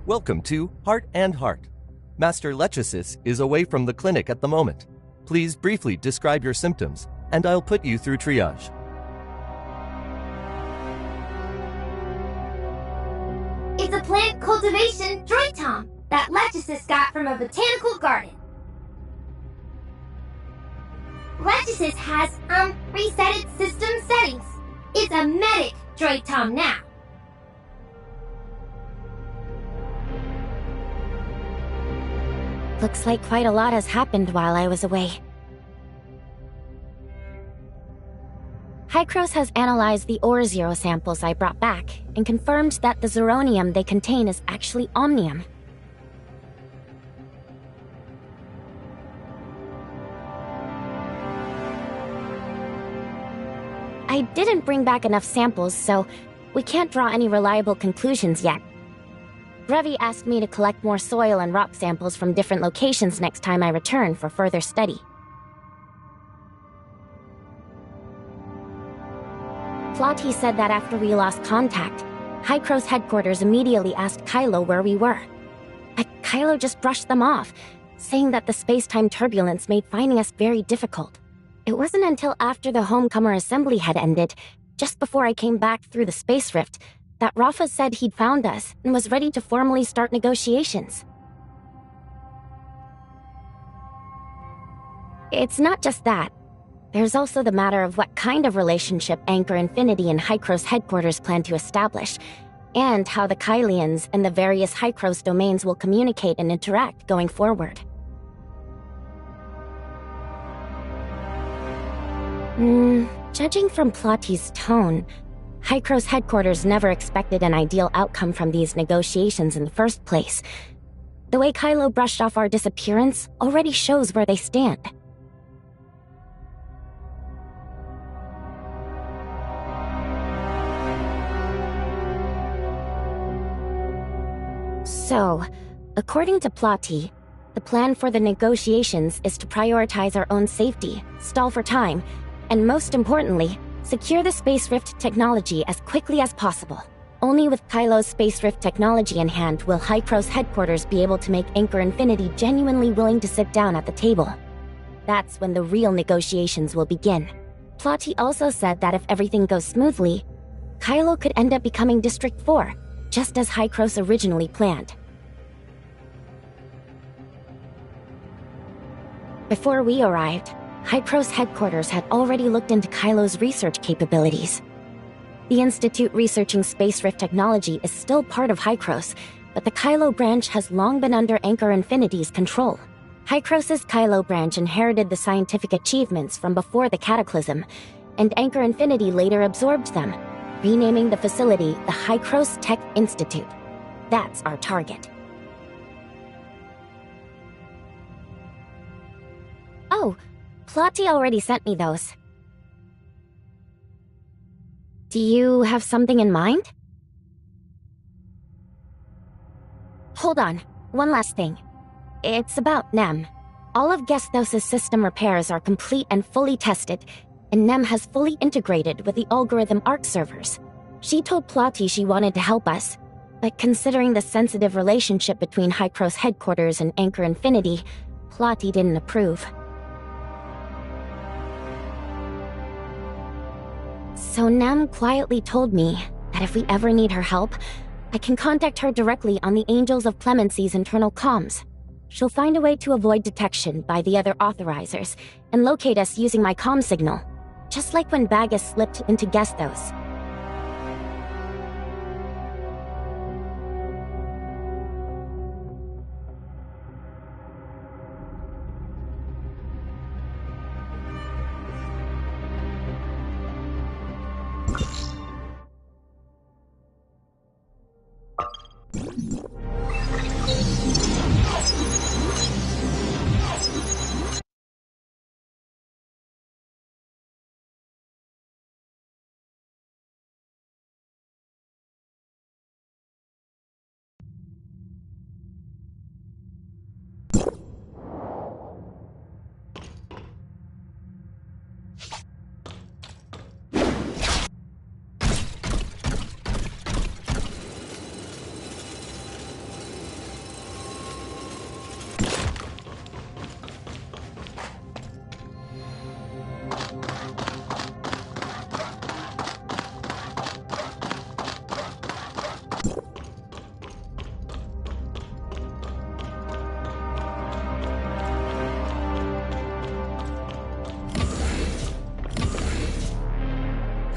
Welcome to Heart and Heart. Master Lechesis is away from the clinic at the moment. Please briefly describe your symptoms, and I'll put you through triage. It's a plant cultivation droid tom that Lechesis got from a botanical garden. Lechesis has, resetted system settings. It's a medic droid tom now. Looks like quite a lot has happened while I was away. Hykros has analyzed the Ore Zero samples I brought back and confirmed that the zeronium they contain is actually omnium. I didn't bring back enough samples, so we can't draw any reliable conclusions yet. Brevi asked me to collect more soil and rock samples from different locations next time I return for further study. Plotty said that after we lost contact, Hykros headquarters immediately asked Kylo where we were. But Kylo just brushed them off, saying that the space-time turbulence made finding us very difficult. It wasn't until after the Homecomer assembly had ended, just before I came back through the space rift, that Rafa said he'd found us and was ready to formally start negotiations. It's not just that. There's also the matter of what kind of relationship Anchor Infinity and Hykros headquarters plan to establish, and how the Kylians and the various Hykros domains will communicate and interact going forward. Judging from Plotty's tone, Hykros headquarters never expected an ideal outcome from these negotiations in the first place. The way Kylo brushed off our disappearance already shows where they stand. So, according to Plotty, the plan for the negotiations is to prioritize our own safety, stall for time, and most importantly, secure the Space Rift technology as quickly as possible. Only with Kylo's Space Rift technology in hand will Hykros headquarters be able to make Anchor Infinity genuinely willing to sit down at the table. That's when the real negotiations will begin. Plotty also said that if everything goes smoothly, Kylo could end up becoming District 4, just as Hykros originally planned. Before we arrived, Hykros headquarters had already looked into Kylo's research capabilities. The Institute researching Space Rift technology is still part of Hykros, but the Kylo branch has long been under Anchor Infinity's control. Hykros's Kylo branch inherited the scientific achievements from before the Cataclysm, and Anchor Infinity later absorbed them, renaming the facility the Hykros Tech Institute. That's our target. Oh, Plotty already sent me those. Do you have something in mind? Hold on, one last thing. It's about Nem. All of Gestos' system repairs are complete and fully tested, and Nem has fully integrated with the Algorithm Arc servers. She told Plotty she wanted to help us, but considering the sensitive relationship between Hykros headquarters and Anchor Infinity, Plotty didn't approve. So Nem quietly told me that if we ever need her help, I can contact her directly on the Angels of Clemency's internal comms. She'll find a way to avoid detection by the other authorizers and locate us using my comm signal, just like when Bagus slipped into Gestos.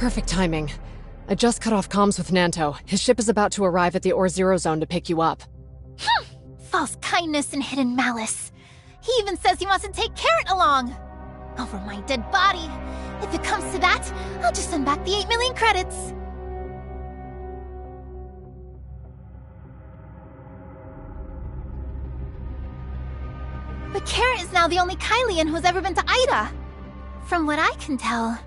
Perfect timing. I just cut off comms with Nanto. His ship is about to arrive at the Or-Zero zone to pick you up. False kindness and hidden malice. He even says he wants to take Carrot along. Over my dead body. If it comes to that, I'll just send back the 8 million credits. But Carrot is now the only Kylian who's ever been to Ida. From what I can tell,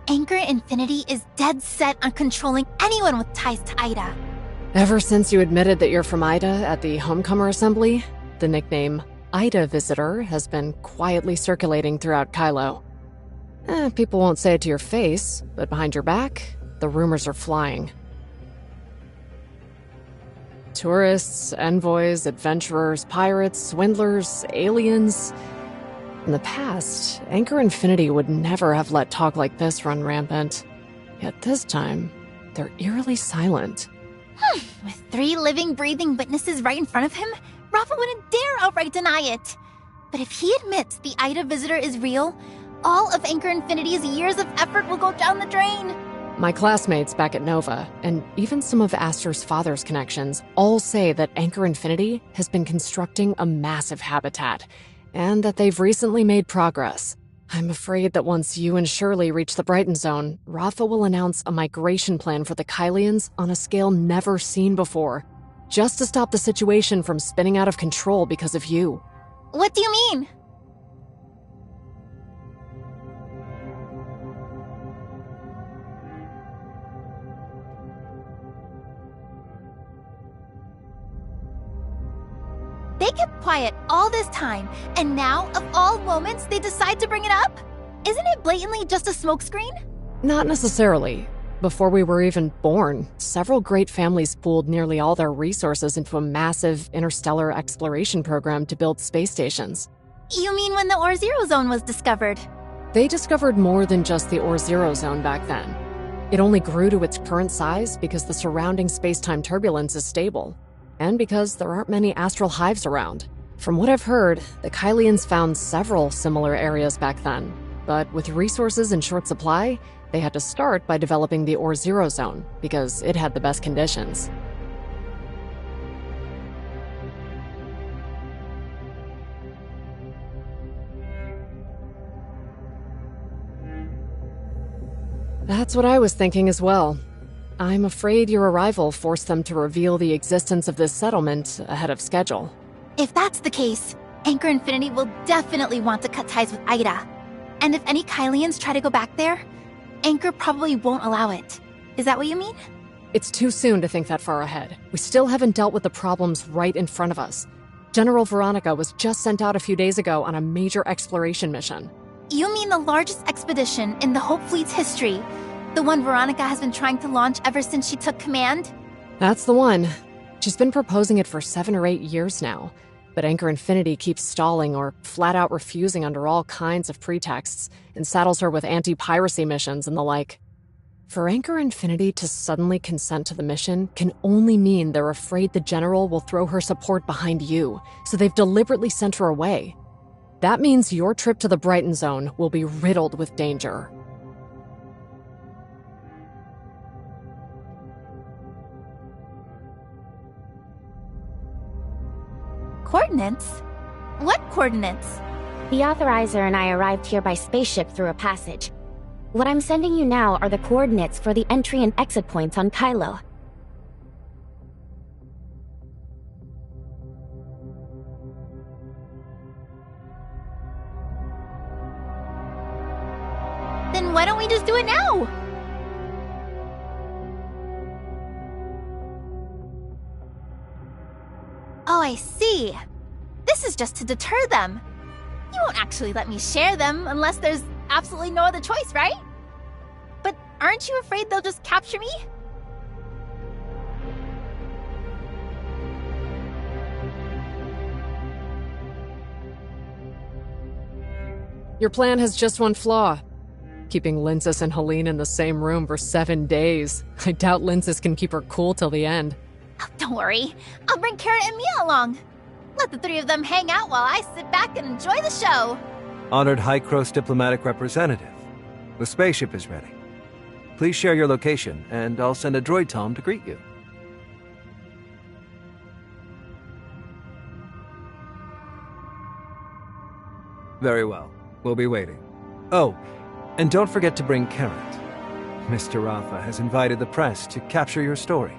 Anchor Infinity is dead set on controlling anyone with ties to Ida. Ever since you admitted that you're from Ida at the Homecomer Assembly, the nickname Ida Visitor has been quietly circulating throughout Kylo. People won't say it to your face, but behind your back, the rumors are flying. Tourists, envoys, adventurers, pirates, swindlers, aliens. In the past, Anchor Infinity would never have let talk like this run rampant. Yet this time, they're eerily silent. With 3 living, breathing witnesses right in front of him, Rafa wouldn't dare outright deny it. But if he admits the Ida Visitor is real, all of Anchor Infinity's years of effort will go down the drain. My classmates back at Nova, and even some of Aster's father's connections, all say that Anchor Infinity has been constructing a massive habitat, and that they've recently made progress. I'm afraid that once you and Shirley reach the Brighton Zone, Rafa will announce a migration plan for the Kylians on a scale never seen before, just to stop the situation from spinning out of control because of you. What do you mean? They kept quiet all this time, and now, of all moments, they decide to bring it up? Isn't it blatantly just a smokescreen? Not necessarily. Before we were even born, several great families pooled nearly all their resources into a massive interstellar exploration program to build space stations. You mean when the Or-Zero zone was discovered? They discovered more than just the Or-Zero zone back then. It only grew to its current size because the surrounding space-time turbulence is stable, and because there aren't many astral hives around. From what I've heard, the Kylians found several similar areas back then, but with resources in short supply, they had to start by developing the Or-Zero zone because it had the best conditions. That's what I was thinking as well. I'm afraid your arrival forced them to reveal the existence of this settlement ahead of schedule. If that's the case, Anchor Infinity will definitely want to cut ties with Ida. And if any Kylians try to go back there, Anchor probably won't allow it. Is that what you mean? It's too soon to think that far ahead. We still haven't dealt with the problems right in front of us. General Veronica was just sent out a few days ago on a major exploration mission. You mean the largest expedition in the Hope Fleet's history? The one Veronica has been trying to launch ever since she took command? That's the one. She's been proposing it for 7 or 8 years now, but Anchor Infinity keeps stalling or flat out refusing under all kinds of pretexts and saddles her with anti-piracy missions and the like. For Anchor Infinity to suddenly consent to the mission can only mean they're afraid the General will throw her support behind you, so they've deliberately sent her away. That means your trip to the Brighton Zone will be riddled with danger. Coordinates? What coordinates? The Authorizer and I arrived here by spaceship through a passage. What I'm sending you now are the coordinates for the entry and exit points on Kylo. Then why don't we just do it now? Oh, I see. This is just to deter them. You won't actually let me share them unless there's absolutely no other choice, right? But aren't you afraid they'll just capture me? Your plan has just one flaw. Keeping Linsis and Helene in the same room for 7 days. I doubt Linsis can keep her cool till the end. Oh, don't worry. I'll bring Carrot and Mia along. Let the 3 of them hang out while I sit back and enjoy the show. Honored High Cross diplomatic representative. The spaceship is ready. Please share your location, and I'll send a droid tom to greet you. Very well. We'll be waiting. Oh, and don't forget to bring Carrot. Mr. Rafa has invited the press to capture your story.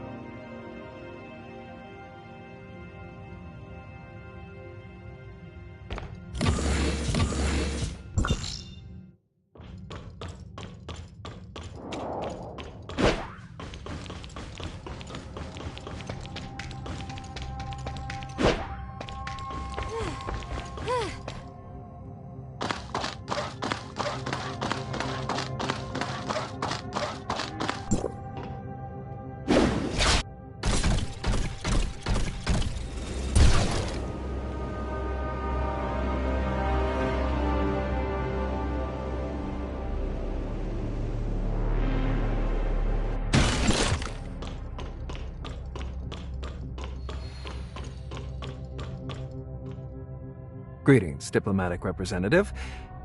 Greetings, diplomatic representative.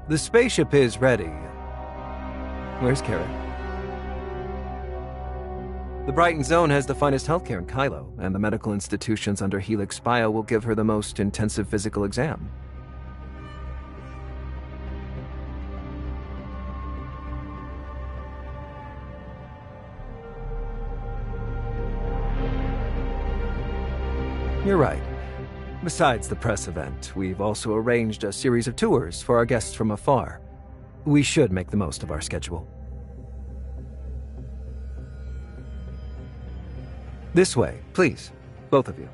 The spaceship is ready. Where's Carrot? The Brighton Zone has the finest healthcare in Kylo, and the medical institutions under Helix Bio will give her the most intensive physical exam. You're right. Besides the press event, we've also arranged a series of tours for our guests from afar. We should make the most of our schedule. This way, please, both of you.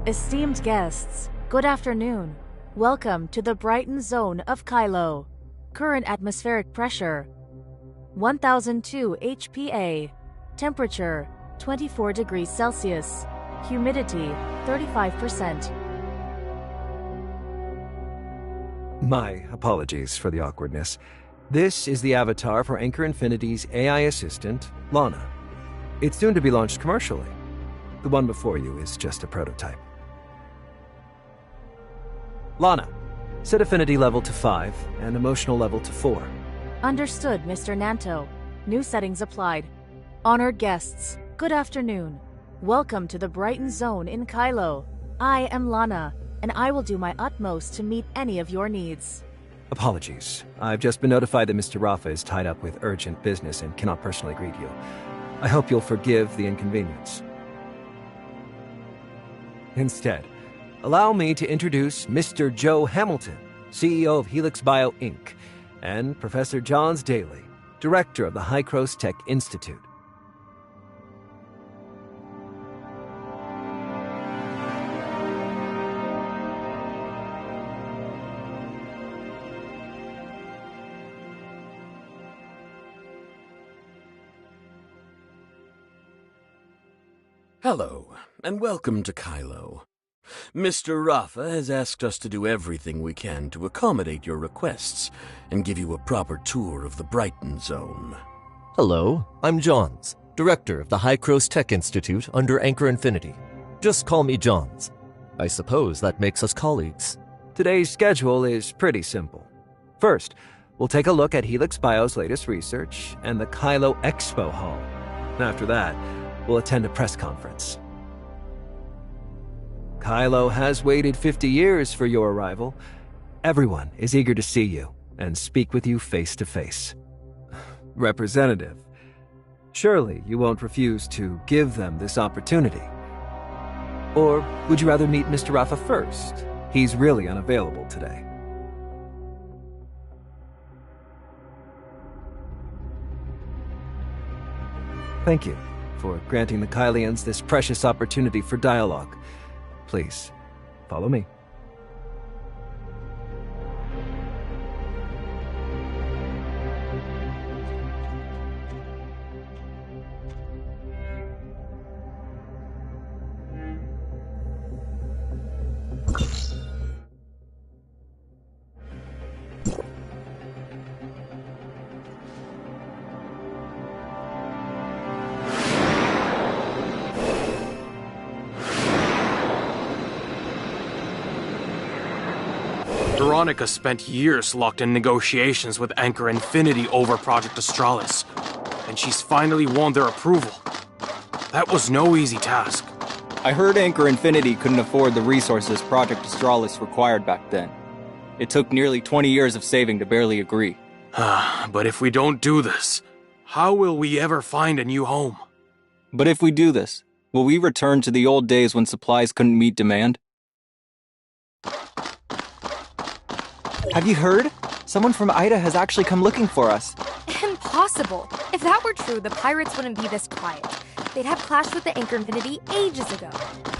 Esteemed guests, good afternoon. Welcome to the Brighton Zone of Kylo. Current atmospheric pressure 1002 HPA. Temperature 24 degrees Celsius. Humidity 35%. My apologies for the awkwardness. This is the avatar for Anchor Infinity's AI assistant, Lana. It's soon to be launched commercially. The one before you is just a prototype. Lana, set affinity level to 5 and emotional level to 4. Understood, Mr. Nanto. New settings applied. Honored guests, good afternoon. Welcome to the Brighton Zone in Kylo. I am Lana, and I will do my utmost to meet any of your needs. Apologies. I've just been notified that Mr. Rafa is tied up with urgent business and cannot personally greet you. I hope you'll forgive the inconvenience. Instead, allow me to introduce Mr. Joe Hamilton, CEO of Helix Bio, Inc., and Professor Johns Daly, Director of the Hycros Tech Institute. Hello, and welcome to Kylo. Mr. Rafa has asked us to do everything we can to accommodate your requests and give you a proper tour of the Brighton Zone. Hello, I'm Johns, Director of the Hycros Tech Institute under Anchor Infinity. Just call me Johns. I suppose that makes us colleagues. Today's schedule is pretty simple. First, we'll take a look at Helix Bio's latest research and the Kylo Expo Hall. After that, we'll attend a press conference. Kylo has waited 50 years for your arrival. Everyone is eager to see you and speak with you face to face. Representative, surely you won't refuse to give them this opportunity. Or would you rather meet Mr. Rafa first? He's really unavailable today. Thank you for granting the Kylians this precious opportunity for dialogue. Please, follow me. Veronica spent years locked in negotiations with Anchor Infinity over Project Astralis, and she's finally won their approval. That was no easy task. I heard Anchor Infinity couldn't afford the resources Project Astralis required back then. It took nearly 20 years of saving to barely agree. But if we don't do this, how will we ever find a new home? But if we do this, will we return to the old days when supplies couldn't meet demand? Have you heard? Someone from Ida has actually come looking for us. Impossible! If that were true, the pirates wouldn't be this quiet. They'd have clashed with the Anchor Infinity ages ago.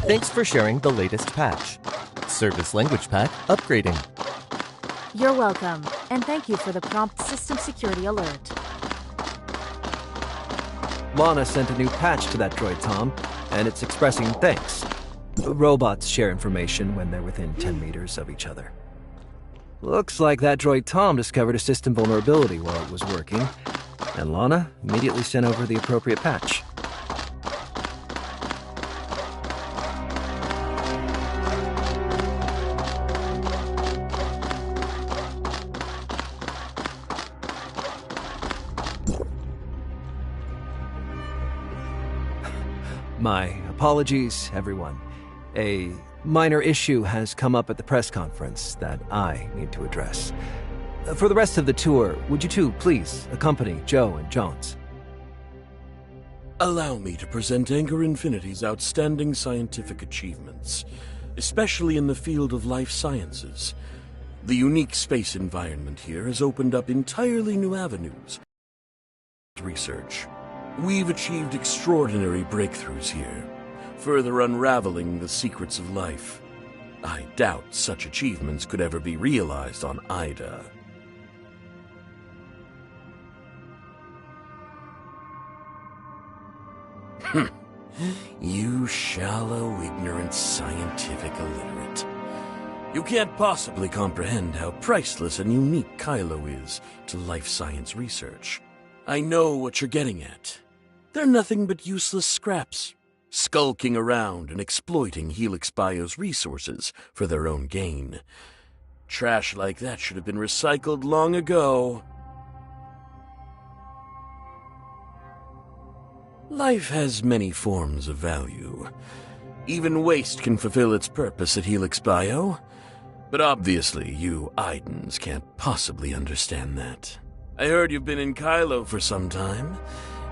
Thanks for sharing the latest patch. Service language pack upgrading. You're welcome, and thank you for the prompt system security alert. Lana sent a new patch to that droid, Tom, and it's expressing thanks. Robots share information when they're within 10 meters of each other. Looks like that droid Tom discovered a system vulnerability while it was working, and Lana immediately sent over the appropriate patch. My apologies, everyone. A minor issue has come up at the press conference that I need to address. For the rest of the tour, would you two please accompany Joe and Jones? Allow me to present Anchor Infinity's outstanding scientific achievements, especially in the field of life sciences. The unique space environment here has opened up entirely new avenues of research. We've achieved extraordinary breakthroughs here, further unraveling the secrets of life. I doubt such achievements could ever be realized on Ida. You shallow, ignorant, scientific illiterate. You can't possibly comprehend how priceless and unique Kylo is to life science research. I know what you're getting at. They're nothing but useless scraps, skulking around and exploiting Helix Bio's resources for their own gain. Trash like that should have been recycled long ago. Life has many forms of value. Even waste can fulfill its purpose at Helix Bio. But obviously, you Idans can't possibly understand that. I heard you've been in Kylo for some time,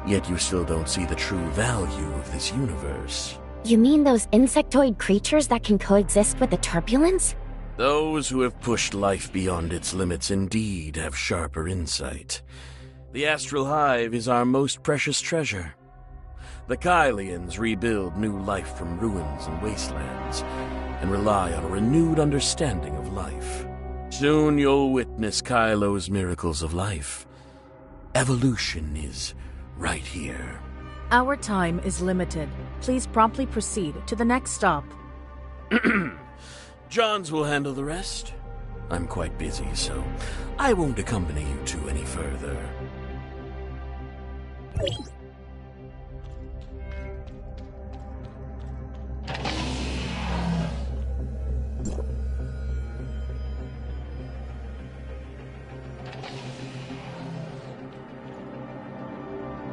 yet you still don't see the true value of this universe. You mean those insectoid creatures that can coexist with the turbulence? Those who have pushed life beyond its limits indeed have sharper insight. The Astral Hive is our most precious treasure. The Kylians rebuild new life from ruins and wastelands, and rely on a renewed understanding of life. Soon you'll witness Kylo's miracles of life. Evolution is right here. Our time is limited. Please promptly proceed to the next stop. Johns will handle the rest. I'm quite busy, so I won't accompany you two any further.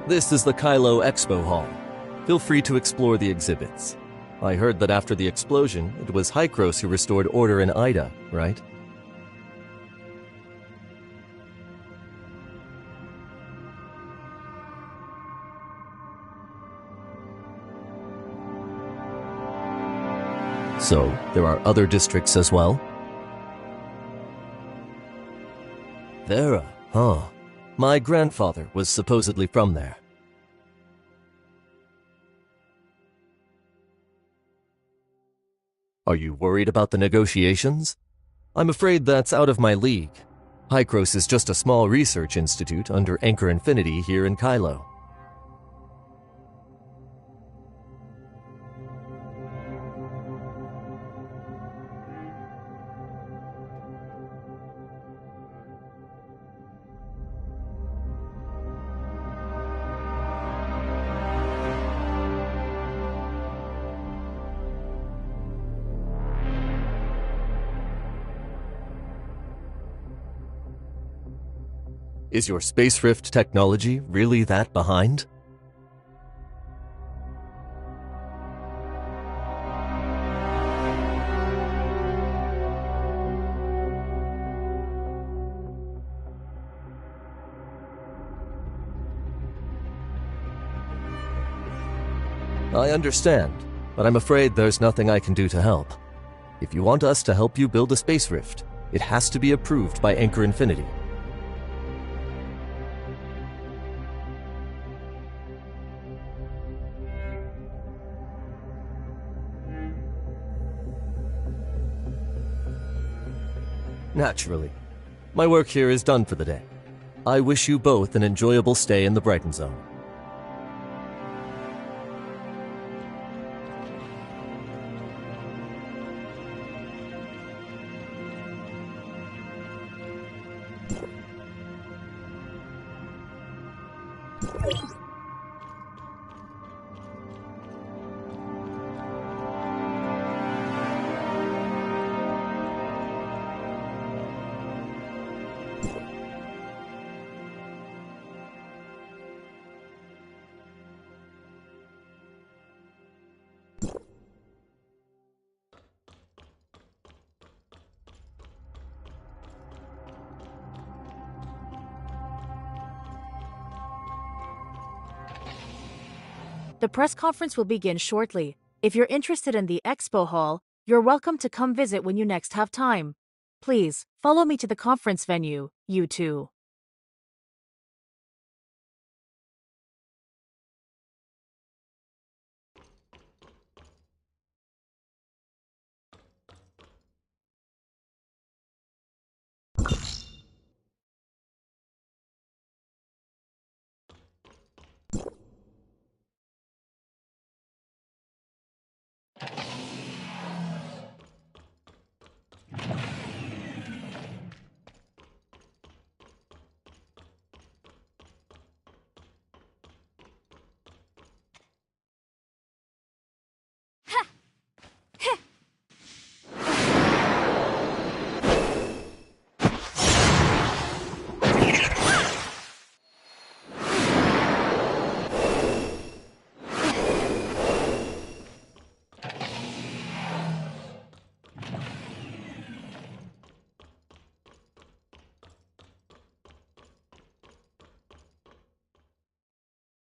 This is the Kylo Expo Hall. Feel free to explore the exhibits. I heard that after the explosion, it was Hykros who restored order in Ida, right? So, there are other districts as well? Thera, huh? My grandfather was supposedly from there. Are you worried about the negotiations? I'm afraid that's out of my league. Hykros is just a small research institute under Anchor Infinity here in Kylo. Is your Space Rift technology really that behind? I understand, but I'm afraid there's nothing I can do to help. If you want us to help you build a Space Rift, it has to be approved by Anchor Infinity. Naturally. My work here is done for the day. I wish you both an enjoyable stay in the Brighton Zone. The press conference will begin shortly. If you're interested in the expo hall, you're welcome to come visit when you next have time. Please, follow me to the conference venue, you two.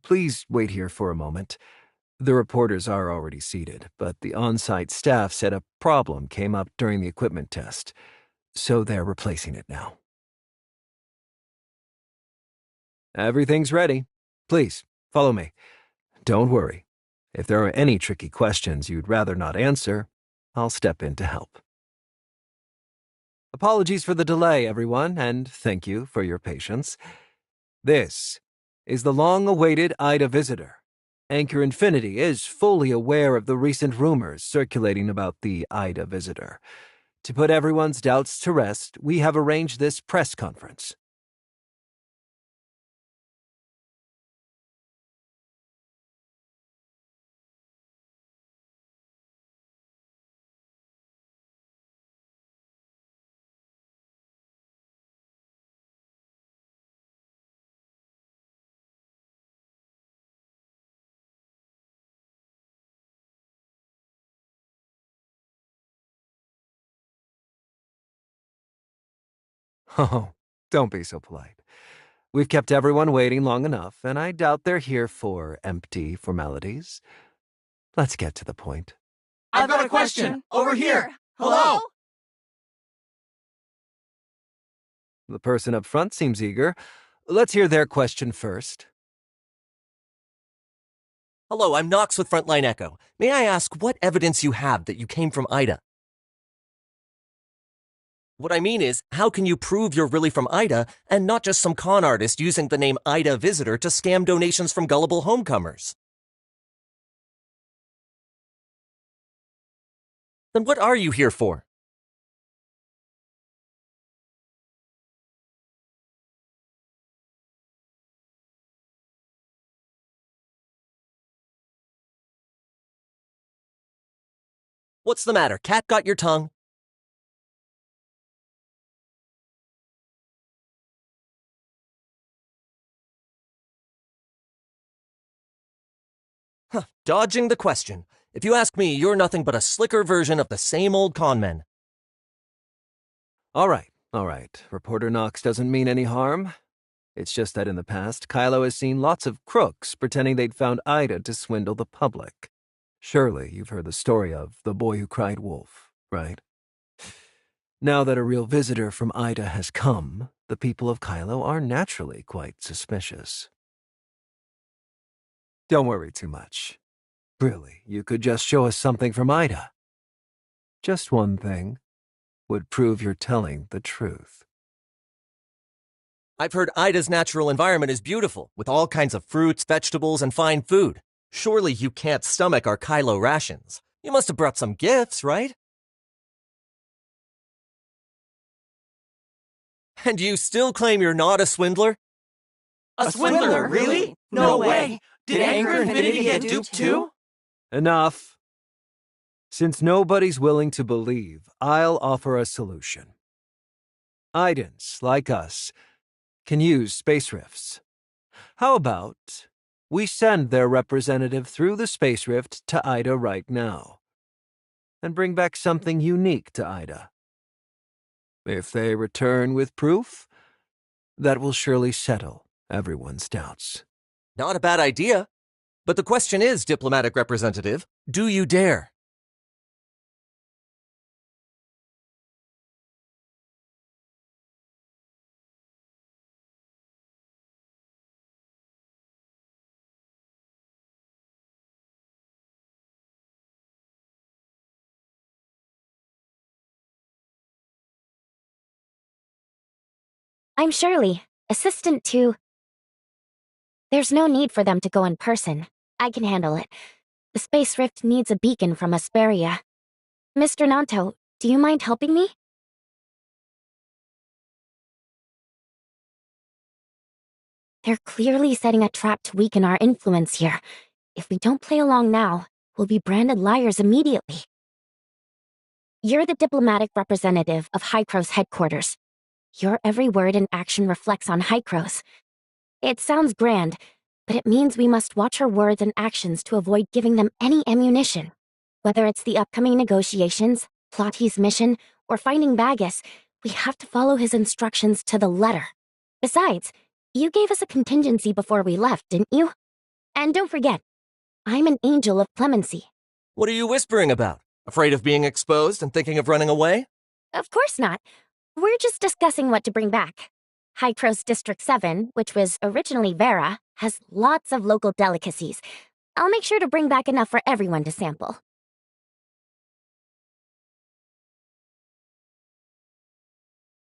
Please wait here for a moment. The reporters are already seated, but the on-site staff said a problem came up during the equipment test, so they're replacing it now. Everything's ready. Please, follow me. Don't worry. If there are any tricky questions you'd rather not answer, I'll step in to help. Apologies for the delay, everyone, and thank you for your patience. This is the long-awaited Ida visitor. Anchor Infinity is fully aware of the recent rumors circulating about the Ida visitor. To put everyone's doubts to rest, we have arranged this press conference. Oh, don't be so polite. We've kept everyone waiting long enough, and I doubt they're here for empty formalities. Let's get to the point. I've got a question. Over here. Hello? The person up front seems eager. Let's hear their question first. Hello, I'm Knox with Frontline Echo. May I ask what evidence you have that you came from Ida? What I mean is, how can you prove you're really from Ida and not just some con artist using the name Ida Visitor to scam donations from gullible homecomers? Then what are you here for? What's the matter? Cat got your tongue? Huh, dodging the question. If you ask me, you're nothing but a slicker version of the same old conmen. All right. Reporter Knox doesn't mean any harm. It's just that in the past, Kylo has seen lots of crooks pretending they'd found Ida to swindle the public. Surely you've heard the story of the boy who cried wolf, right? Now that a real visitor from Ida has come, the people of Kylo are naturally quite suspicious. Don't worry too much. Really, you could just show us something from Ida. Just one thing would prove you're telling the truth. I've heard Ida's natural environment is beautiful, with all kinds of fruits, vegetables, and fine food. Surely you can't stomach our Kylo rations. You must have brought some gifts, right? And you still claim you're not a swindler? A swindler, really? No way! Did Anchor Infinity get duped too? Enough. Since nobody's willing to believe, I'll offer a solution. Idans, like us, can use space rifts. How about we send their representative through the space rift to Ida right now, and bring back something unique to Ida? If they return with proof, that will surely settle everyone's doubts. Not a bad idea. But the question is, diplomatic representative, do you dare? I'm Shirley, assistant to... There's no need for them to go in person. I can handle it. The space rift needs a beacon from Asperia. Mr. Nanto, do you mind helping me? They're clearly setting a trap to weaken our influence here. If we don't play along now, we'll be branded liars immediately. You're the diplomatic representative of Hycros headquarters. Your every word and action reflects on Hycros. It sounds grand, but it means we must watch our words and actions to avoid giving them any ammunition. Whether it's the upcoming negotiations, Plotty's mission, or finding Bagus, we have to follow his instructions to the letter. Besides, you gave us a contingency before we left, didn't you? And don't forget, I'm an angel of clemency. What are you whispering about? Afraid of being exposed and thinking of running away? Of course not. We're just discussing what to bring back. Hycros District 7, which was originally Vera, has lots of local delicacies. I'll make sure to bring back enough for everyone to sample.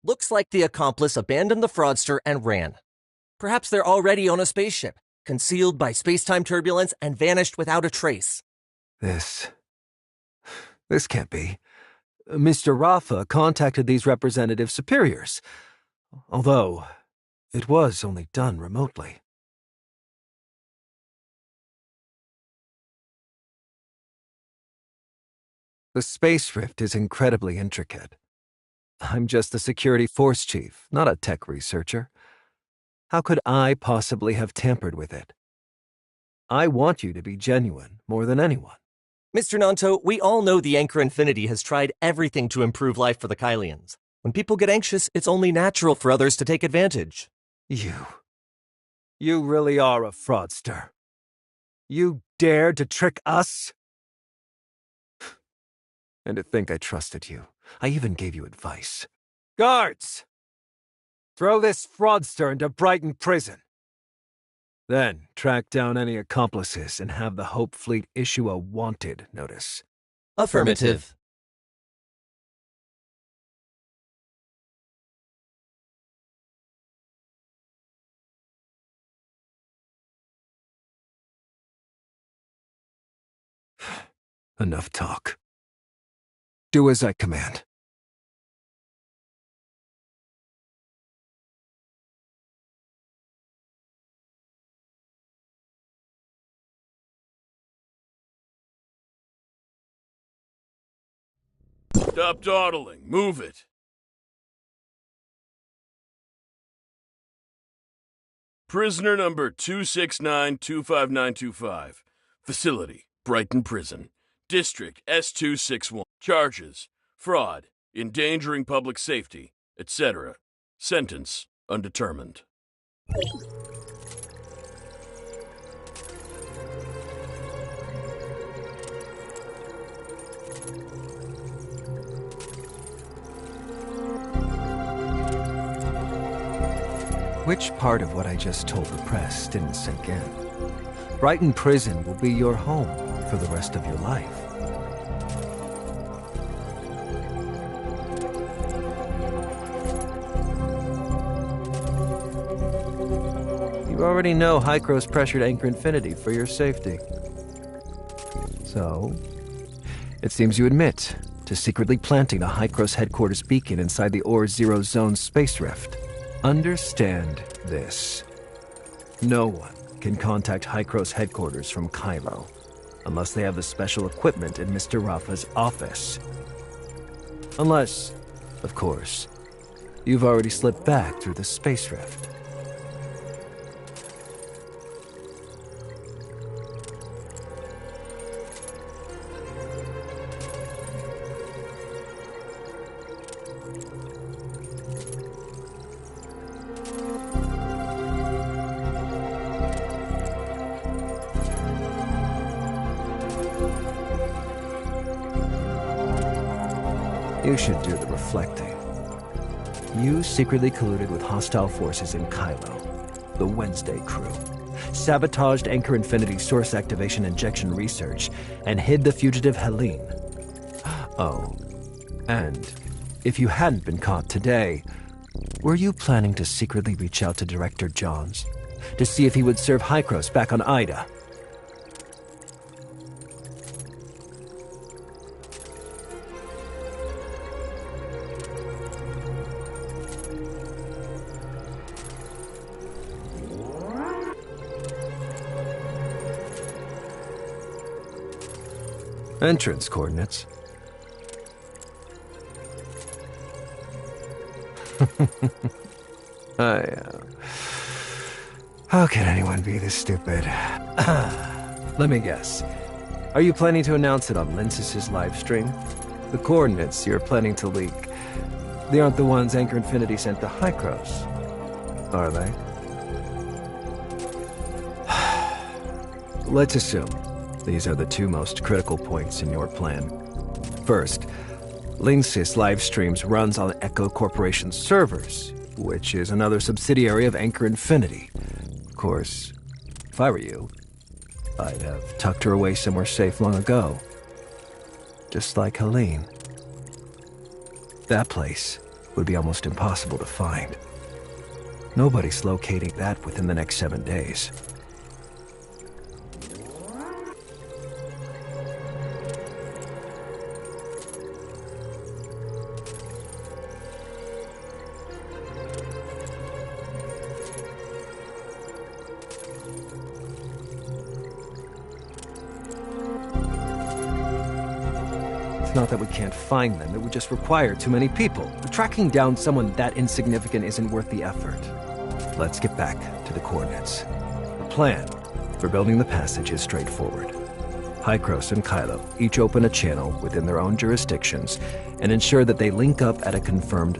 Looks like the accomplice abandoned the fraudster and ran. Perhaps they're already on a spaceship, concealed by space-time turbulence and vanished without a trace. This can't be. Mr. Rafa contacted these representative superiors, although it was only done remotely. The space rift is incredibly intricate. I'm just a security force chief, not a tech researcher. How could I possibly have tampered with it? I want you to be genuine more than anyone. Mr. Nanto, we all know the Anchor Infinity has tried everything to improve life for the Kylians. When people get anxious, it's only natural for others to take advantage. You really are a fraudster. You dared to trick us? And to think I trusted you. I even gave you advice. Guards! Throw this fraudster into Brighton Prison. Then, track down any accomplices and have the Hope Fleet issue a wanted notice. Affirmative. Enough talk. Do as I command. Stop dawdling. Move it. Prisoner number 269-25925. Facility, Brighton Prison. District S261. Charges, fraud, endangering public safety, etc. Sentence, undetermined. Which part of what I just told the press didn't sink in? Brighton Prison will be your home for the rest of your life. You already know Hykros pressured Anchor Infinity for your safety. So, it seems you admit to secretly planting the Hykros headquarters beacon inside the Ore Zero Zone space rift. Understand this. No one can contact Hykros headquarters from Kylo unless they have the special equipment in Mr. Rafa's office. Unless, of course, you've already slipped back through the space rift. You should do the reflecting. You secretly colluded with hostile forces in Kylo, the Wednesday crew, sabotaged Anchor Infinity's source activation injection research, and hid the fugitive Helene. Oh, and if you hadn't been caught today, were you planning to secretly reach out to Director Johns to see if he would serve Hykros back on Ida? Entrance coordinates. How can anyone be this stupid? Let me guess. Are you planning to announce it on Linsis' live stream? The coordinates you're planning to leak, they aren't the ones Anchor Infinity sent to Hykros, are they? Let's assume these are the two most critical points in your plan. First, Linsis live streams runs on Echo Corporation's servers, which is another subsidiary of Anchor Infinity. Of course, if I were you, I'd have tucked her away somewhere safe long ago. Just like Helene. That place would be almost impossible to find. Nobody's locating that within the next 7 days. Not that we can't find them, it would just require too many people. Tracking down someone that insignificant isn't worth the effort. Let's get back to the coordinates. The plan for building the passage is straightforward. Hykros and Kylo each open a channel within their own jurisdictions and ensure that they link up at a confirmed.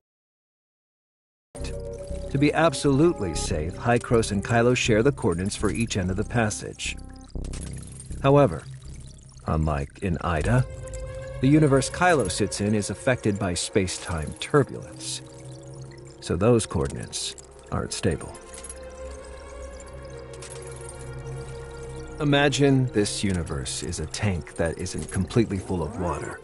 To be absolutely safe, Hykros and Kylo share the coordinates for each end of the passage. However, unlike in Ida, the universe Kylo sits in is affected by space-time turbulence, so those coordinates aren't stable. Imagine this universe is a tank that isn't completely full of water.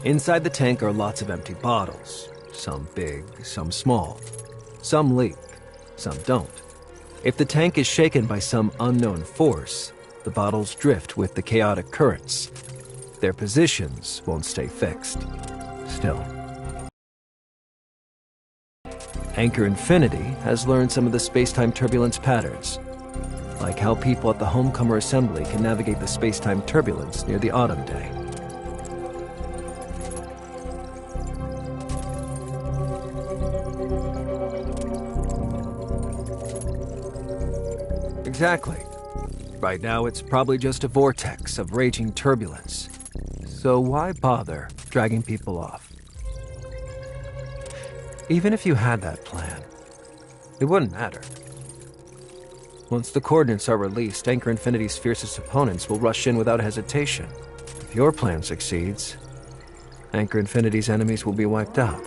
Inside the tank are lots of empty bottles. Some big, some small. Some leak, some don't. If the tank is shaken by some unknown force, the bottles drift with the chaotic currents. Their positions won't stay fixed. Still. Anchor Infinity has learned some of the space-time turbulence patterns, like how people at the Homecomer Assembly can navigate the space-time turbulence near the Autumn Day. Exactly. Right now, it's probably just a vortex of raging turbulence. So why bother dragging people off? Even if you had that plan, it wouldn't matter. Once the coordinates are released, Anchor Infinity's fiercest opponents will rush in without hesitation. If your plan succeeds, Anchor Infinity's enemies will be wiped out.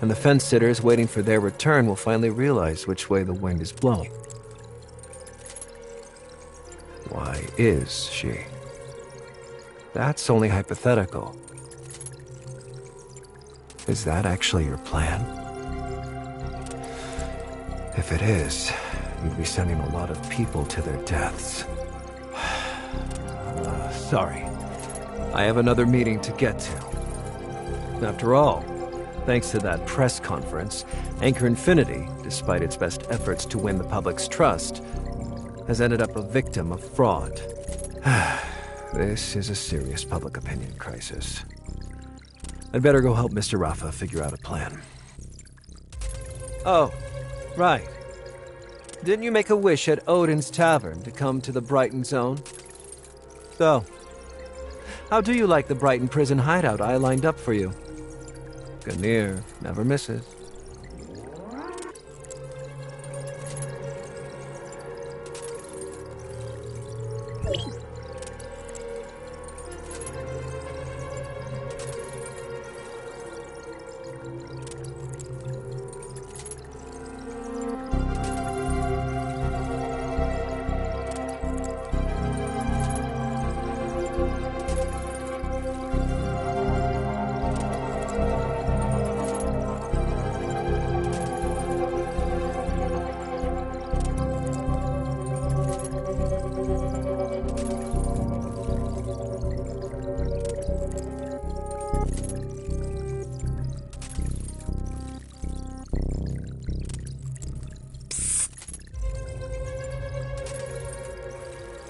And the fence-sitters waiting for their return will finally realize which way the wind is blowing. Why is she? That's only hypothetical. Is that actually your plan? If it is, you'd be sending a lot of people to their deaths. Sorry. I have another meeting to get to. After all, thanks to that press conference, Anchor Infinity, despite its best efforts to win the public's trust, has ended up a victim of fraud. This is a serious public opinion crisis. I'd better go help Mr. Rafa figure out a plan. Oh, right. Didn't you make a wish at Odin's Tavern to come to the Brighton Zone? So, how do you like the Brighton prison hideout I lined up for you? Ganir never misses.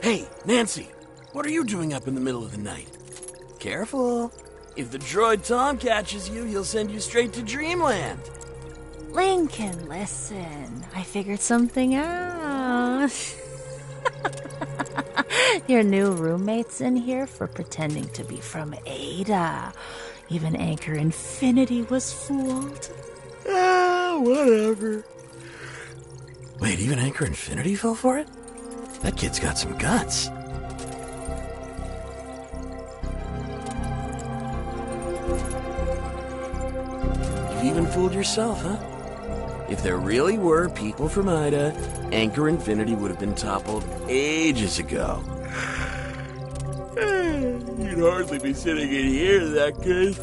Hey, Nancy, what are you doing up in the middle of the night? Careful. If the droid Tom catches you, he'll send you straight to Dreamland. Lincoln, listen. I figured something out. Your new roommate's in here for pretending to be from Ada. Even Anchor Infinity was fooled. Whatever. Wait, even Anchor Infinity fell for it? That kid's got some guts. You've even fooled yourself, huh? If there really were people from Ida, Anchor Infinity would have been toppled ages ago. You'd hardly be sitting in here, that good.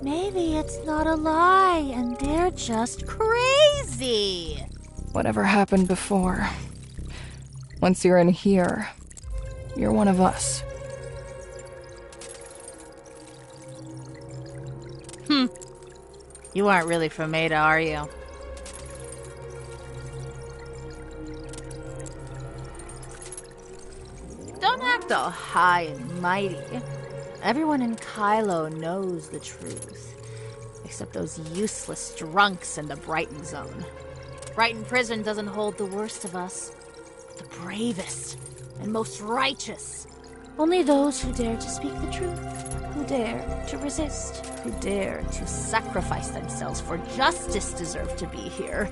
Maybe it's not a lie and they're just crazy. Whatever happened before. Once you're in here, you're one of us. You aren't really from Ada, are you? Don't act all high and mighty. Everyone in Kylo knows the truth. Except those useless drunks in the Brighton Zone. Brighton Prison doesn't hold the worst of us. The bravest and most righteous. Only those who dare to speak the truth, who dare to resist, who dare to sacrifice themselves for justice deserve to be here.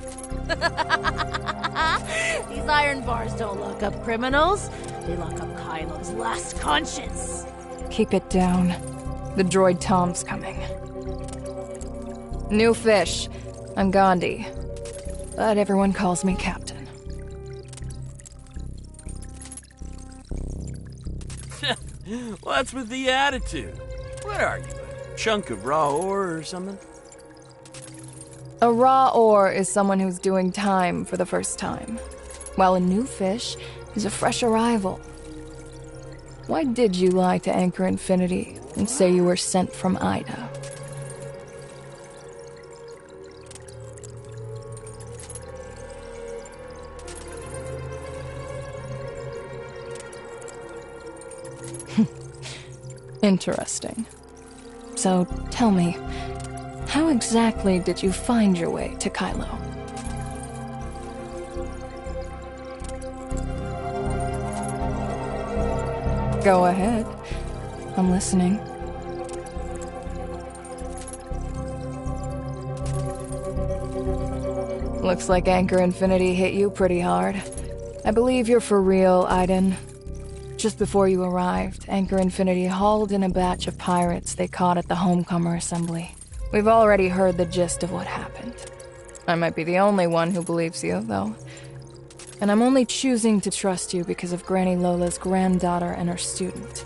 These iron bars don't lock up criminals. They lock up Kylo's last conscience. Keep it down. The droid Tom's coming. New fish. I'm Gandhi. But everyone calls me Captain. What's with the attitude? What are you, a chunk of raw ore or something? A raw ore is someone who's doing time for the first time, while a new fish is a fresh arrival. Why did you lie to Anchor Infinity and say you were sent from Ida? Interesting. So tell me, how exactly did you find your way to Kylo? Go ahead. I'm listening. Looks like Anchor Infinity hit you pretty hard. I believe you're for real, Aiden. Just before you arrived, Anchor Infinity hauled in a batch of pirates they caught at the Homecomer Assembly. We've already heard the gist of what happened. I might be the only one who believes you, though. And I'm only choosing to trust you because of Granny Lola's granddaughter and her student.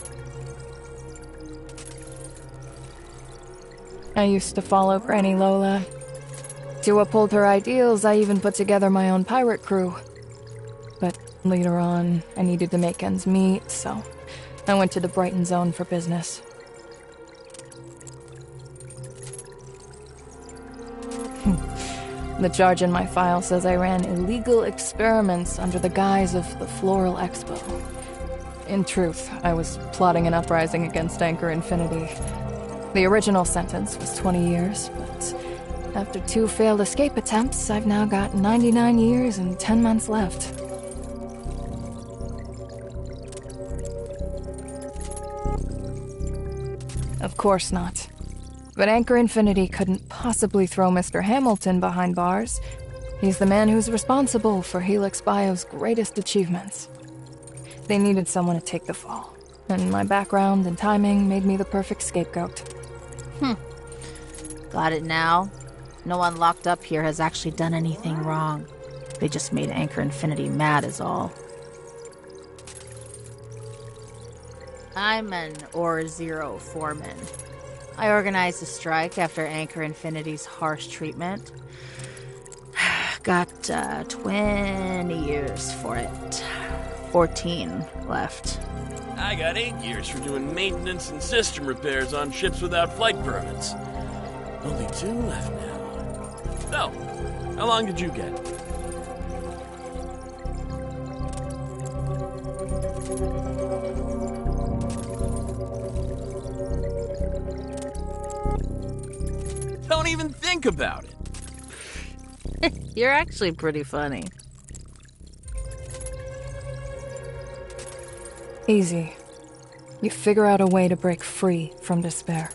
I used to follow Granny Lola. To uphold her ideals, I even put together my own pirate crew. But later on, I needed to make ends meet, so I went to the Brighton Zone for business. The charge in my file says I ran illegal experiments under the guise of the Floral Expo. In truth, I was plotting an uprising against Anchor Infinity. The original sentence was 20 years, but after 2 failed escape attempts, I've now got 99 years and 10 months left. Of course not. But Anchor Infinity couldn't possibly throw Mr. Hamilton behind bars. He's the man who's responsible for Helix Bio's greatest achievements. They needed someone to take the fall, and my background and timing made me the perfect scapegoat. Got it now? No one locked up here has actually done anything wrong. They just made Anchor Infinity mad is all. I'm an Ore Zero foreman. I organized a strike after Anchor Infinity's harsh treatment. Got 20 years for it. 14 left. I got 8 years for doing maintenance and system repairs on ships without flight permits. Only 2 left now. So, how long did you get? Don't even think about it. You're actually pretty funny. Easy. You figure out a way to break free from despair.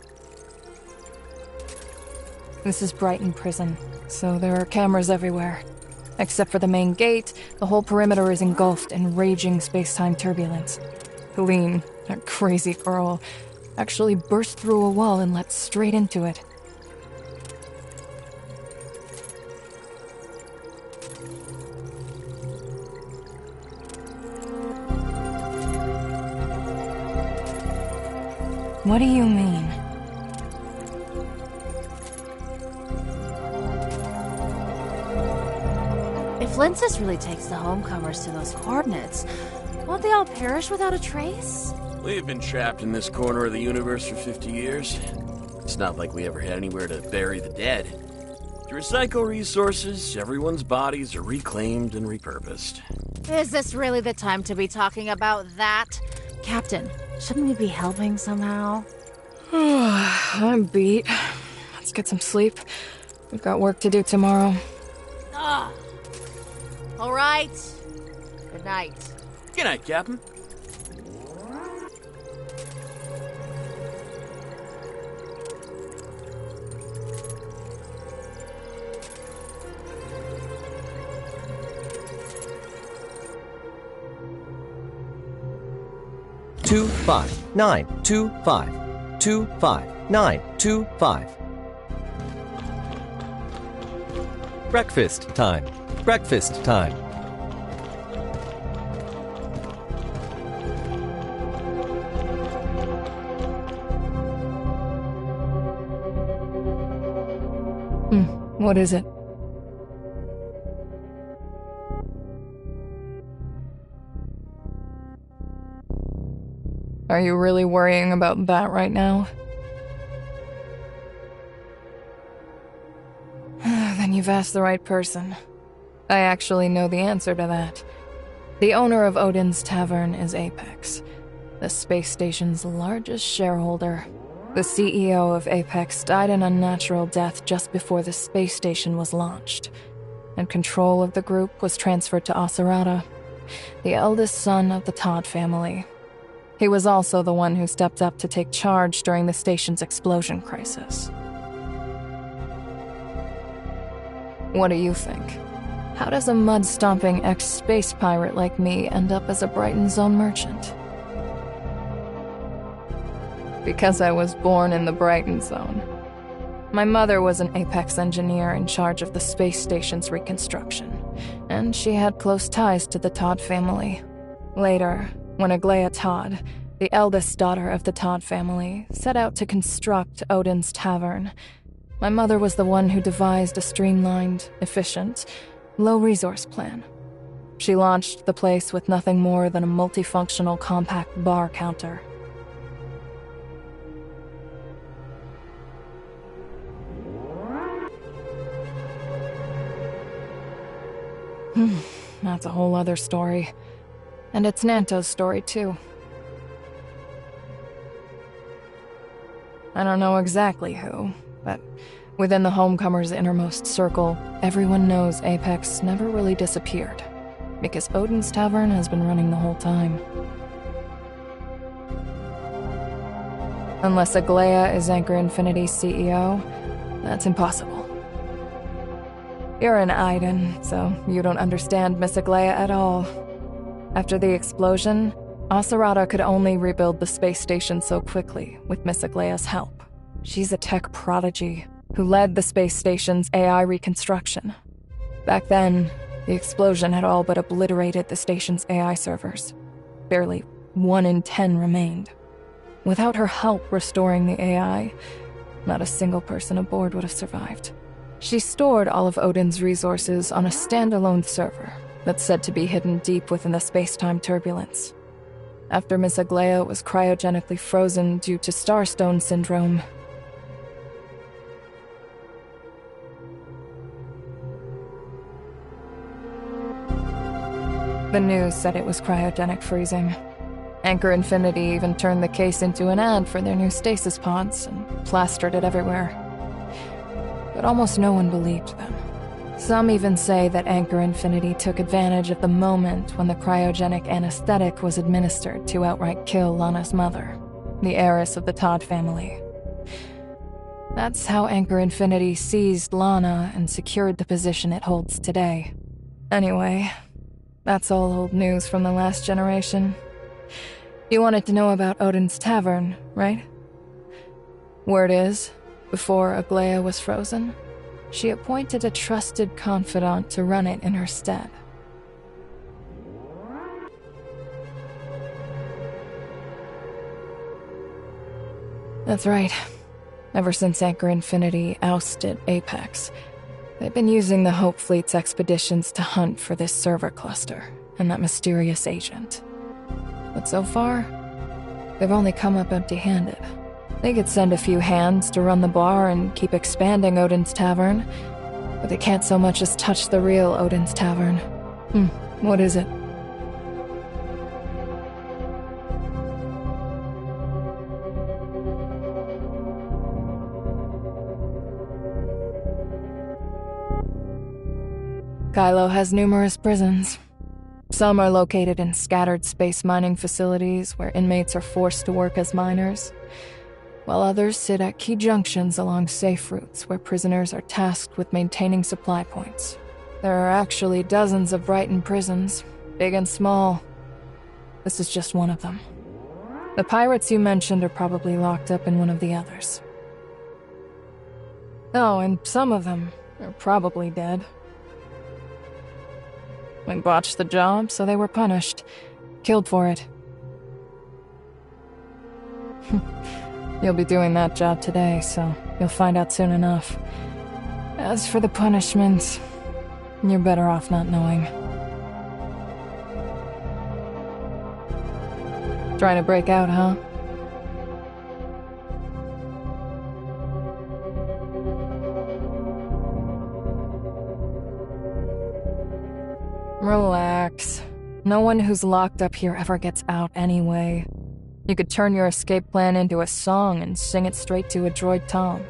This is Brighton Prison, so there are cameras everywhere. Except for the main gate, the whole perimeter is engulfed in raging space-time turbulence. Helene, that crazy girl, actually burst through a wall and leapt straight into it. What do you mean? If Linsis really takes the Homecomers to those coordinates, won't they all perish without a trace? We've been trapped in this corner of the universe for 50 years. It's not like we ever had anywhere to bury the dead. To recycle resources, everyone's bodies are reclaimed and repurposed. Is this really the time to be talking about that? Captain, shouldn't we be helping somehow? I'm beat. Let's get some sleep. We've got work to do tomorrow. Ugh. All right. Good night. Good night, Captain. Two, 5, 9, 2, 5, 2, 5, 9, 2, 5. Breakfast time. Breakfast time. What is it? Are you really worrying about that right now? Then you've asked the right person. I actually know the answer to that. The owner of Odin's Tavern is Apex, the space station's largest shareholder. The CEO of Apex died an unnatural death just before the space station was launched, and control of the group was transferred to Asurata, the eldest son of the Todd family. He was also the one who stepped up to take charge during the station's explosion crisis. What do you think? How does a mud-stomping ex-space pirate like me end up as a Brighton Zone merchant? Because I was born in the Brighton Zone. My mother was an Apex engineer in charge of the space station's reconstruction, and she had close ties to the Todd family. Later, when Aglaia Todd, the eldest daughter of the Todd family, set out to construct Odin's Tavern, my mother was the one who devised a streamlined, efficient, low-resource plan. She launched the place with nothing more than a multifunctional compact bar counter. That's a whole other story. And it's Nanto's story, too. I don't know exactly who, but within the Homecomers' innermost circle, everyone knows Apex never really disappeared, because Odin's Tavern has been running the whole time. Unless Aglaia is Anchor Infinity's CEO, that's impossible. You're an Aiden, so you don't understand Miss Aglaia at all. After the explosion, Asurata could only rebuild the space station so quickly with Miss Aglaia's help. She's a tech prodigy who led the space station's AI reconstruction. Back then, the explosion had all but obliterated the station's AI servers. Barely 1 in 10 remained. Without her help restoring the AI, not a single person aboard would have survived. She stored all of Odin's resources on a standalone server that's said to be hidden deep within the space-time turbulence. After Miss Aglaia was cryogenically frozen due to Starstone syndrome, the news said it was cryogenic freezing. Anchor Infinity even turned the case into an ad for their new stasis pods and plastered it everywhere. But almost no one believed them. Some even say that Anchor Infinity took advantage of the moment when the cryogenic anesthetic was administered to outright kill Lana's mother, the heiress of the Todd family. That's how Anchor Infinity seized Lana and secured the position it holds today. Anyway, that's all old news from the last generation. You wanted to know about Odin's Tavern, right? Word is, before Aglaia was frozen, she appointed a trusted confidant to run it in her stead. That's right. Ever since Anchor Infinity ousted Apex, they've been using the Hope Fleet's expeditions to hunt for this server cluster and that mysterious agent. But so far, they've only come up empty-handed. They could send a few hands to run the bar and keep expanding Odin's Tavern, but they can't so much as touch the real Odin's Tavern. What is it? Kylo has numerous prisons. Some are located in scattered space mining facilities where inmates are forced to work as miners, while others sit at key junctions along safe routes where prisoners are tasked with maintaining supply points. There are actually dozens of Brighton prisons, big and small. This is just one of them. The pirates you mentioned are probably locked up in one of the others. Oh, and some of them are probably dead. We botched the job, so they were punished. Killed for it. You'll be doing that job today, so you'll find out soon enough. As for the punishment, you're better off not knowing. Trying to break out, huh? Relax. No one who's locked up here ever gets out anyway. You could turn your escape plan into a song and sing it straight to a droid tom.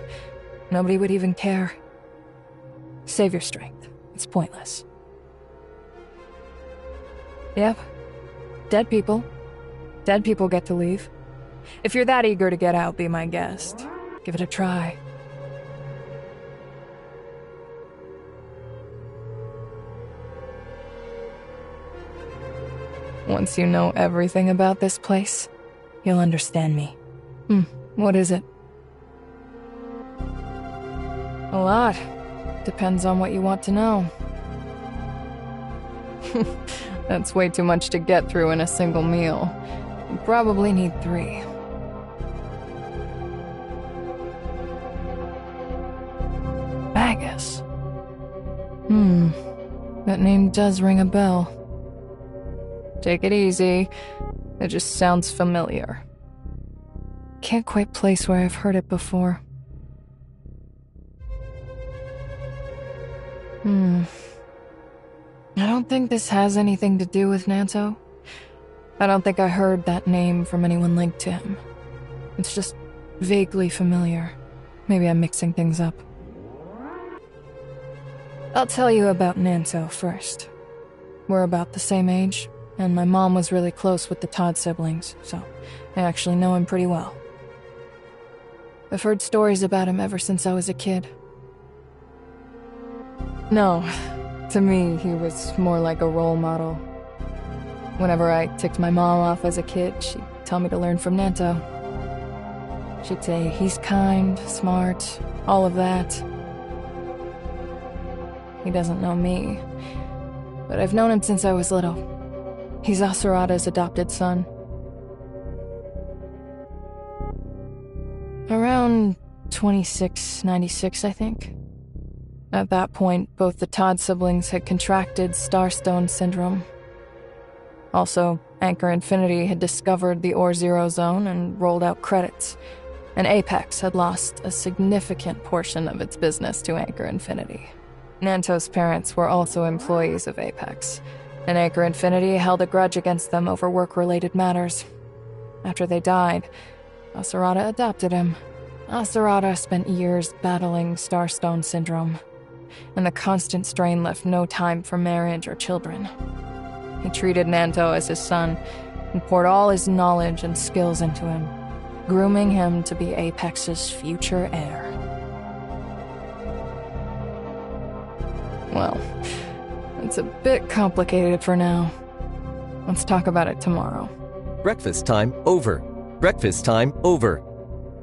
Nobody would even care. Save your strength. It's pointless. Yep. Dead people. Dead people get to leave. If you're that eager to get out, be my guest. Give it a try. Once you know everything about this place, you'll understand me. What is it? A lot. Depends on what you want to know. That's way too much to get through in a single meal. You probably need 3. Magus. That name does ring a bell. Take it easy. It just sounds familiar. Can't quite place where I've heard it before. I don't think this has anything to do with Nanto. I don't think I heard that name from anyone linked to him. It's just vaguely familiar. Maybe I'm mixing things up. I'll tell you about Nanto first. We're about the same age, and my mom was really close with the Todd siblings, so I actually know him pretty well. I've heard stories about him ever since I was a kid. No, to me, he was more like a role model. Whenever I ticked my mom off as a kid, she'd tell me to learn from Nanto. She'd say he's kind, smart, all of that. He doesn't know me, but I've known him since I was little. He's Asurada's adopted son. Around 2696, I think. At that point, both the Todd siblings had contracted Starstone Syndrome. Also, Anchor Infinity had discovered the Or-Zero Zone and rolled out credits, and Apex had lost a significant portion of its business to Anchor Infinity. Nanto's parents were also employees of Apex, and Anchor Infinity held a grudge against them over work-related matters. After they died, Asurada adopted him. Asurada spent years battling Starstone Syndrome, and the constant strain left no time for marriage or children. He treated Nanto as his son and poured all his knowledge and skills into him, grooming him to be Apex's future heir. Well, it's a bit complicated for now. Let's talk about it tomorrow. Breakfast time over. Breakfast time over.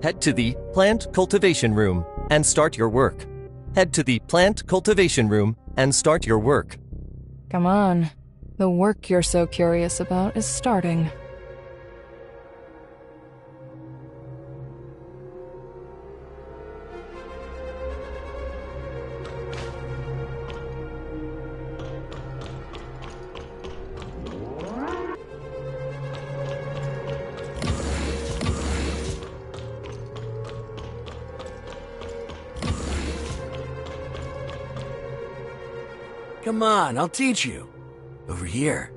Head to the plant cultivation room and start your work. Head to the plant cultivation room and start your work. Come on. The work you're so curious about is starting. Come on, I'll teach you. Over here.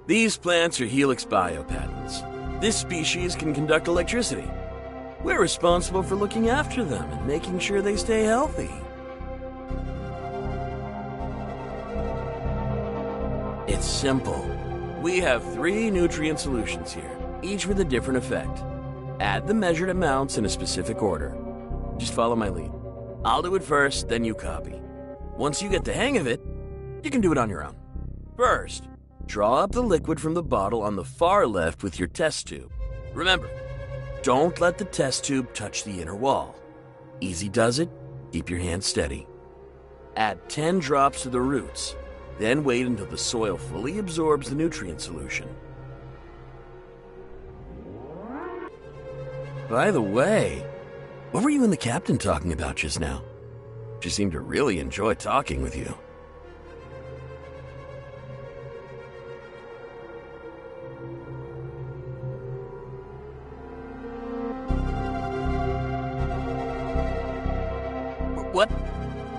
These plants are Helix biopatents. This species can conduct electricity. We're responsible for looking after them and making sure they stay healthy. It's simple. We have 3 nutrient solutions here, each with a different effect. Add the measured amounts in a specific order. Just follow my lead. I'll do it first, then you copy. Once you get the hang of it, you can do it on your own. First, draw up the liquid from the bottle on the far left with your test tube. Remember, don't let the test tube touch the inner wall. Easy does it, keep your hand steady. Add 10 drops to the roots, then wait until the soil fully absorbs the nutrient solution. By the way, what were you and the captain talking about just now? She seemed to really enjoy talking with you. What?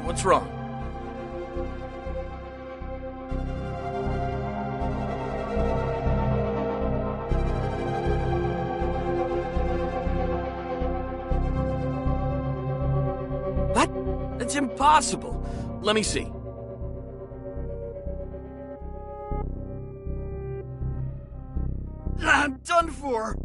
What's wrong? What? It's impossible. Let me see. I'm done for.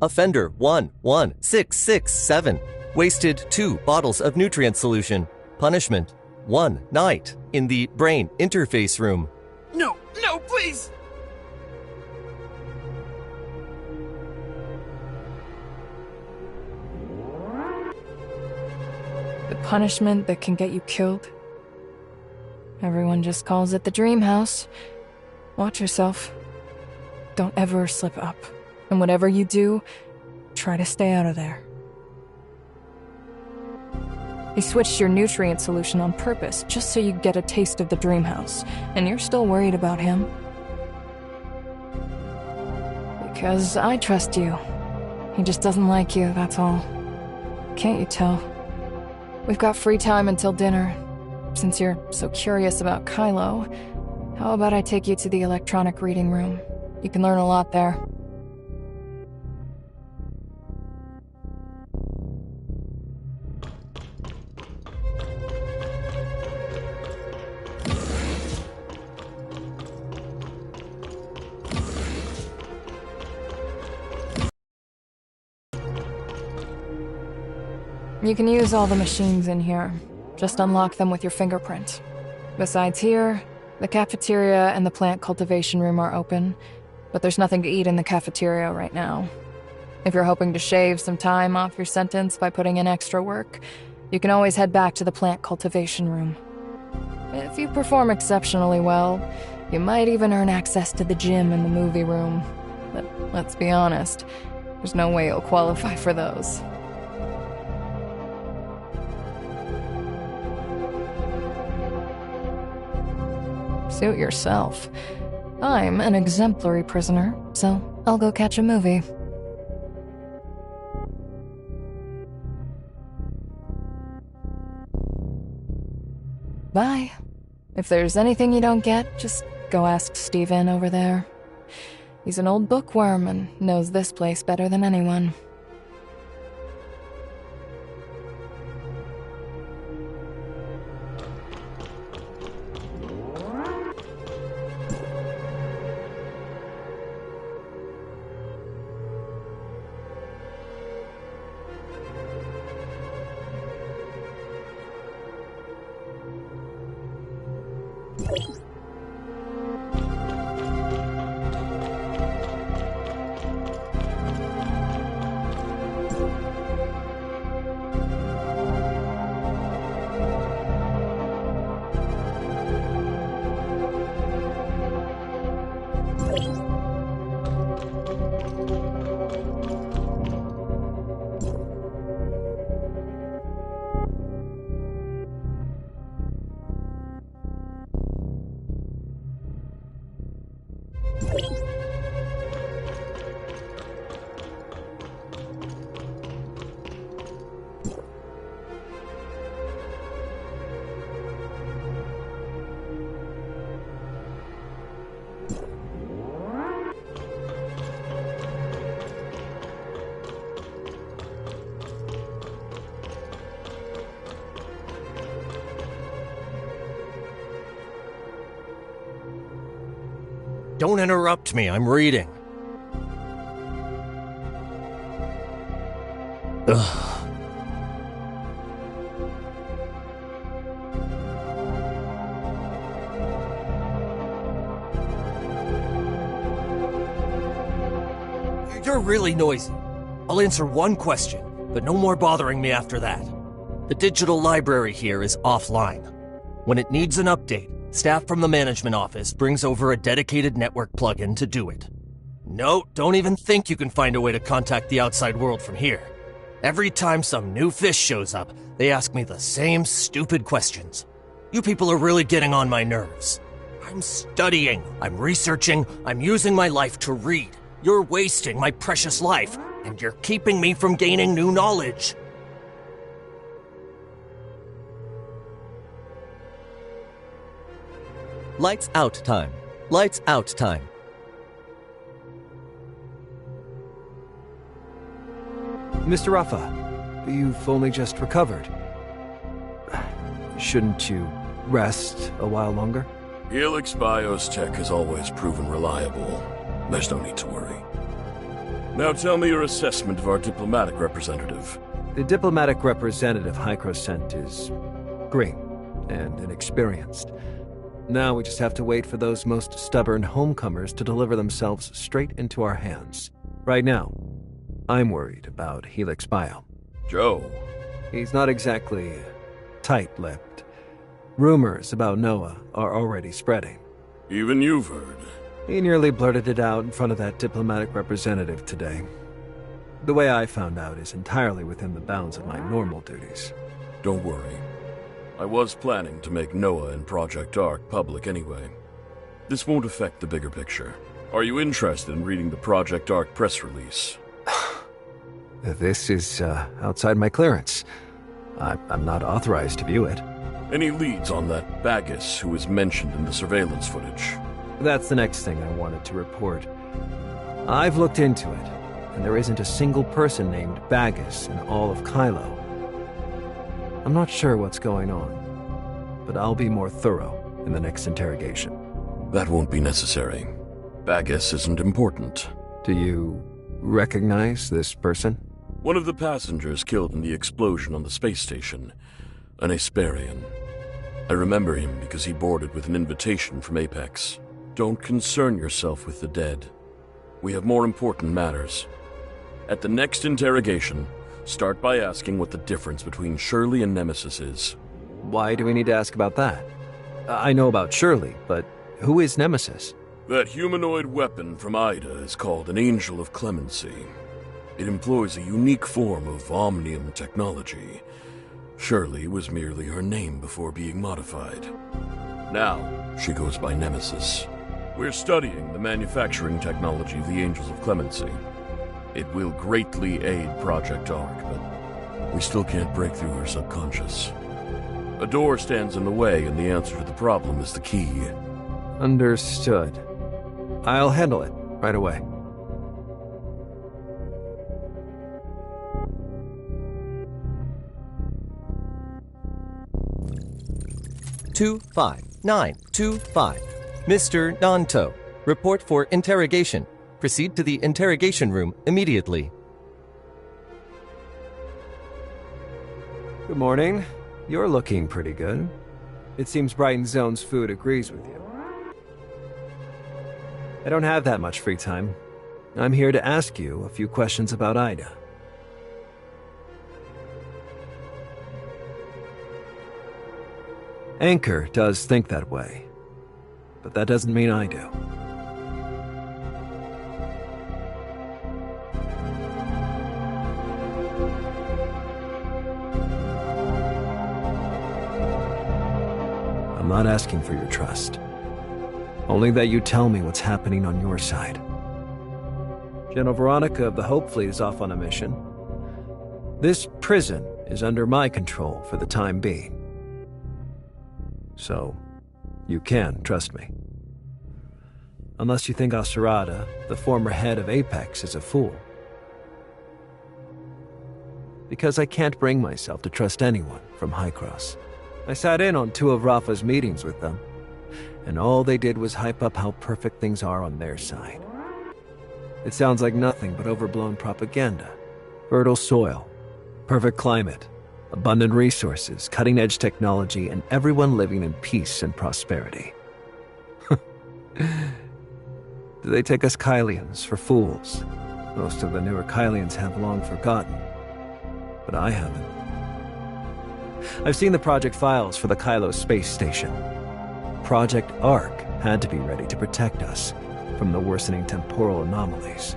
Offender 11667. Wasted 2 bottles of nutrient solution. Punishment 1 night in the brain interface room. No, please! The punishment that can get you killed. Everyone just calls it the dream house. Watch yourself. Don't ever slip up. And whatever you do, try to stay out of there. He switched your nutrient solution on purpose, just so you get a taste of the dream house. And you're still worried about him. Because I trust you. He just doesn't like you, that's all. Can't you tell? We've got free time until dinner. Since you're so curious about Kylo, how about I take you to the electronic reading room? You can learn a lot there. You can use all the machines in here. Just unlock them with your fingerprint. Besides here, the cafeteria and the plant cultivation room are open, but there's nothing to eat in the cafeteria right now. If you're hoping to shave some time off your sentence by putting in extra work, you can always head back to the plant cultivation room. If you perform exceptionally well, you might even earn access to the gym and the movie room. But let's be honest, there's no way you'll qualify for those. Suit yourself. I'm an exemplary prisoner, so I'll go catch a movie. Bye. If there's anything you don't get, just go ask Steven over there. He's an old bookworm and knows this place better than anyone. Don't interrupt me, I'm reading. Ugh. You're really noisy. I'll answer one question, but no more bothering me after that. The digital library here is offline. When it needs an update, staff from the management office brings over a dedicated network plugin to do it. No, don't even think you can find a way to contact the outside world from here. Every time some new fish shows up, they ask me the same stupid questions. You people are really getting on my nerves. I'm studying, I'm researching, I'm using my life to read. You're wasting my precious life, and you're keeping me from gaining new knowledge. Lights out time. Lights out time. Mr. Rafa, you've only just recovered. Shouldn't you rest a while longer? Helix Bio's tech has always proven reliable. There's no need to worry. Now tell me your assessment of our diplomatic representative. The diplomatic representative Hykros sent is green and inexperienced. Now we just have to wait for those most stubborn homecomers to deliver themselves straight into our hands. Right now, I'm worried about Helix Bio. Joe? He's not exactly tight-lipped. Rumors about Noah are already spreading. Even you've heard. He nearly blurted it out in front of that diplomatic representative today. The way I found out is entirely within the bounds of my normal duties. Don't worry. I was planning to make Noah and Project Ark public anyway. This won't affect the bigger picture. Are you interested in reading the Project Ark press release? This is outside my clearance. I'm not authorized to view it. Any leads on that Bagus who was mentioned in the surveillance footage? That's the next thing I wanted to report. I've looked into it, and there isn't a single person named Bagus in all of Kylo. I'm not sure what's going on, but I'll be more thorough in the next interrogation. That won't be necessary. Bagus isn't important. Do you recognize this person? One of the passengers killed in the explosion on the space station. An Asperian. I remember him because he boarded with an invitation from Apex. Don't concern yourself with the dead. We have more important matters. At the next interrogation, start by asking what the difference between Shirley and Nemesis is. Why do we need to ask about that? I know about Shirley, but who is Nemesis? That humanoid weapon from Ida is called an Angel of Clemency. It employs a unique form of Omnium technology. Shirley was merely her name before being modified. Now, she goes by Nemesis. We're studying the manufacturing technology of the Angels of Clemency. It will greatly aid Project Ark, but we still can't break through her subconscious. A door stands in the way, and the answer to the problem is the key. Understood. I'll handle it right away. Two 5-9-2-5. Mr. Nanto, report for interrogation. Proceed to the interrogation room immediately. Good morning. You're looking pretty good. It seems Brighton Zone's food agrees with you. I don't have that much free time. I'm here to ask you a few questions about Ida. Anchor does think that way, but that doesn't mean I do. I'm not asking for your trust. Only that you tell me what's happening on your side. General Veronica of the Hope Fleet is off on a mission. This prison is under my control for the time being. So, you can trust me. Unless you think Asarada, the former head of Apex, is a fool. Because I can't bring myself to trust anyone from Hykros. I sat in on 2 of Rafa's meetings with them, and all they did was hype up how perfect things are on their side. It sounds like nothing but overblown propaganda. Fertile soil, perfect climate, abundant resources, cutting-edge technology, and everyone living in peace and prosperity. Do they take us Kylians for fools? Most of the newer Kylians have long forgotten, but I haven't. I've seen the project files for the Kylo space station. Project Ark had to be ready to protect us from the worsening temporal anomalies.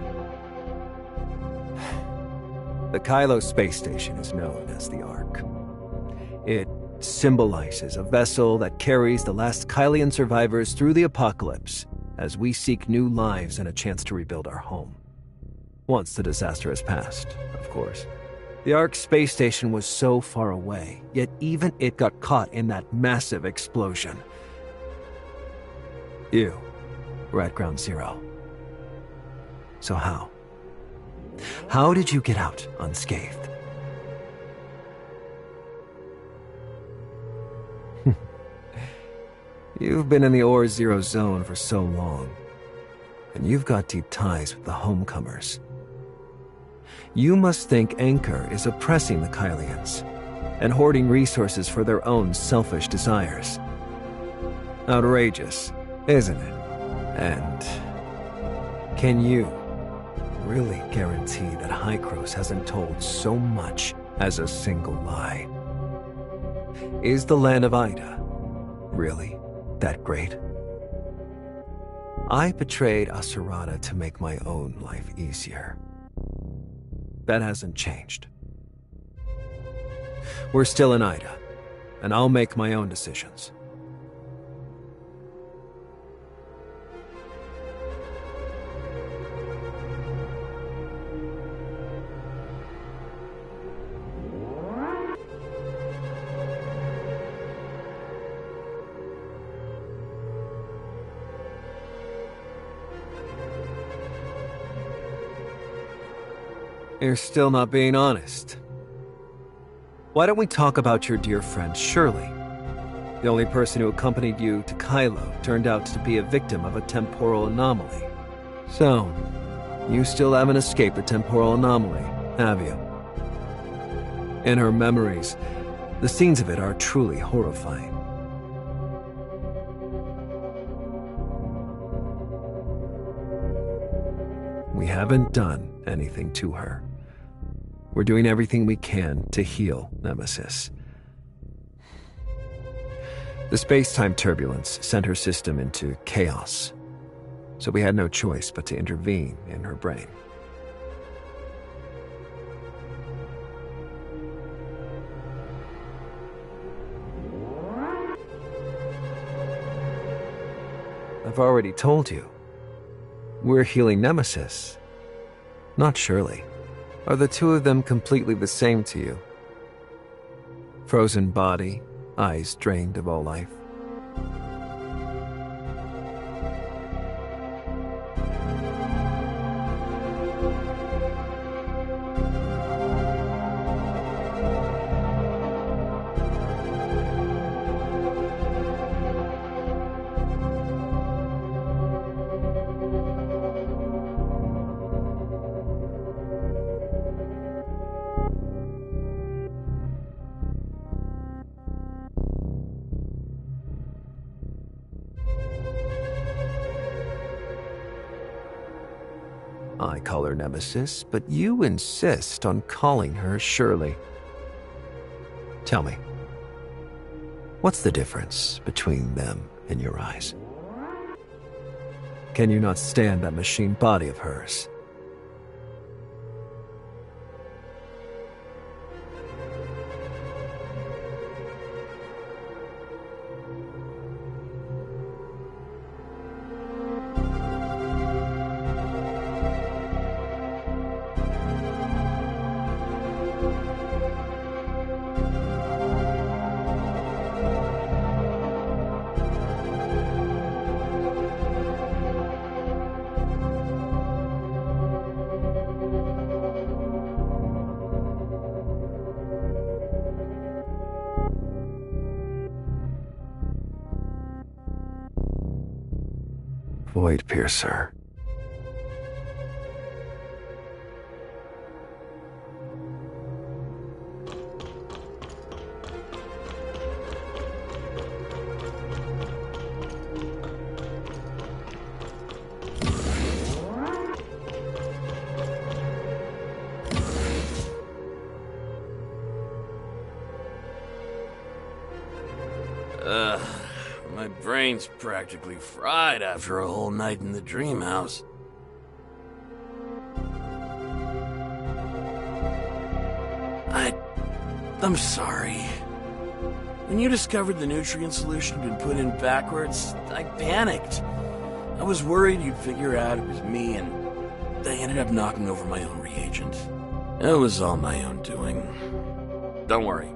The Kylo space station is known as the Ark. It symbolizes a vessel that carries the last Kylian survivors through the apocalypse as we seek new lives and a chance to rebuild our home. Once the disaster has passed, of course. The Ark space station was so far away, yet even it got caught in that massive explosion. You were at Ground Zero. So how? How did you get out unscathed? You've been in the Ore Zero zone for so long, and you've got deep ties with the homecomers. You must think Anchor is oppressing the Kylians and hoarding resources for their own selfish desires. Outrageous, isn't it? And can you really guarantee that Hykros hasn't told so much as a single lie? Is the land of Ida really that great? I betrayed Asurada to make my own life easier. That hasn't changed. We're still in Ida, and I'll make my own decisions. You're still not being honest. Why don't we talk about your dear friend Shirley? The only person who accompanied you to Kylo turned out to be a victim of a temporal anomaly. So, you still haven't escaped the temporal anomaly, have you? In her memories, the scenes of it are truly horrifying. We haven't done anything to her. We're doing everything we can to heal Nemesis. The space-time turbulence sent her system into chaos, so we had no choice but to intervene in her brain. I've already told you. We're healing Nemesis, not Shirley. Are the two of them completely the same to you? Frozen body, eyes drained of all life. I call her Nemesis, but you insist on calling her Shirley. Tell me, what's the difference between them in your eyes? Can you not stand that machine body of hers? Void Piercer. My brain's practically fried after a whole night in the dream house. I'm sorry. When you discovered the nutrient solution had been put in backwards, I panicked. I was worried you'd figure out it was me, and I ended up knocking over my own reagent. It was all my own doing. Don't worry.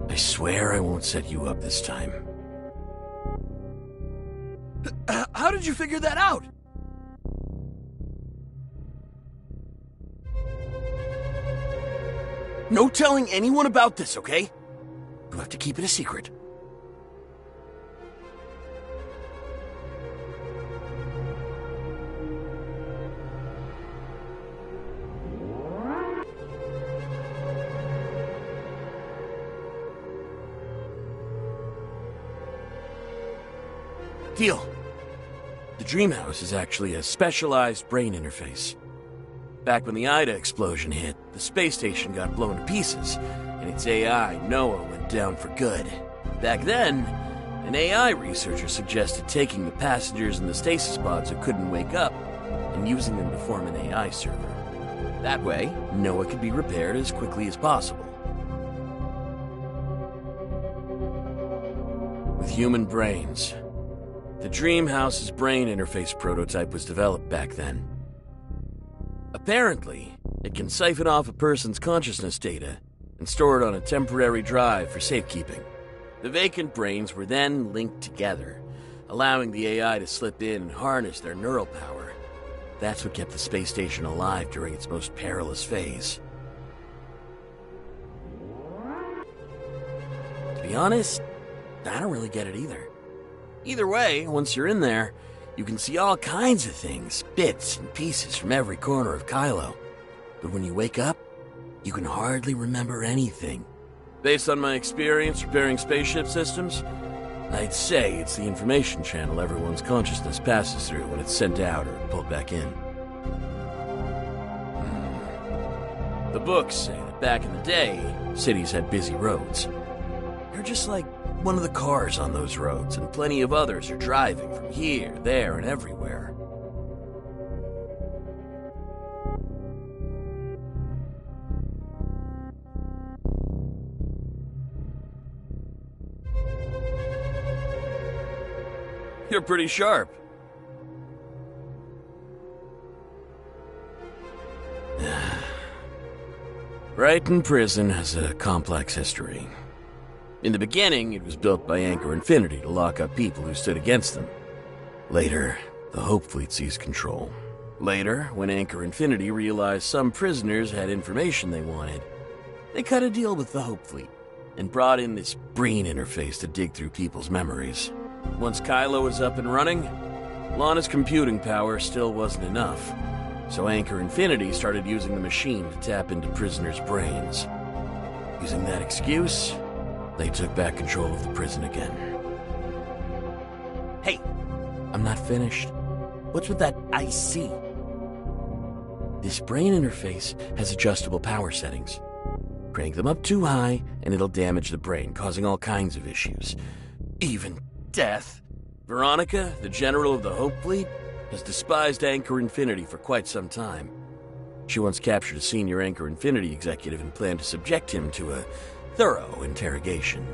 I swear I won't set you up this time. How did you figure that out? No telling anyone about this, okay? You'll have to keep it a secret. Deal. The Dreamhouse is actually a specialized brain interface. Back when the Ida explosion hit, the space station got blown to pieces, and its AI, Noah, went down for good. Back then, an AI researcher suggested taking the passengers in the stasis pods who couldn't wake up and using them to form an AI server. That way, Noah could be repaired as quickly as possible. With human brains. The Dreamhouse's brain interface prototype was developed back then. Apparently, it can siphon off a person's consciousness data and store it on a temporary drive for safekeeping. The vacant brains were then linked together, allowing the AI to slip in and harness their neural power. That's what kept the space station alive during its most perilous phase. To be honest, I don't really get it either. Either way, once you're in there, you can see all kinds of things, bits and pieces from every corner of Kylo. But when you wake up, you can hardly remember anything. Based on my experience repairing spaceship systems, I'd say it's the information channel everyone's consciousness passes through when it's sent out or pulled back in. The books say that back in the day, cities had busy roads. You're just like one of the cars on those roads, and plenty of others are driving from here, there, and everywhere. You're pretty sharp. Brighton Prison has a complex history. In the beginning, it was built by Anchor Infinity to lock up people who stood against them. Later, the Hope Fleet seized control. Later, when Anchor Infinity realized some prisoners had information they wanted, they cut a deal with the Hope Fleet and brought in this brain interface to dig through people's memories. Once Kylo was up and running, Lana's computing power still wasn't enough, so Anchor Infinity started using the machine to tap into prisoners' brains. Using that excuse, they took back control of the prison again. Hey, I'm not finished. What's with that IC? This brain interface has adjustable power settings. Crank them up too high, and it'll damage the brain, causing all kinds of issues. Even death. Veronica, the general of the Hope Fleet, has despised Anchor Infinity for quite some time. She once captured a senior Anchor Infinity executive and planned to subject him to a thorough interrogation.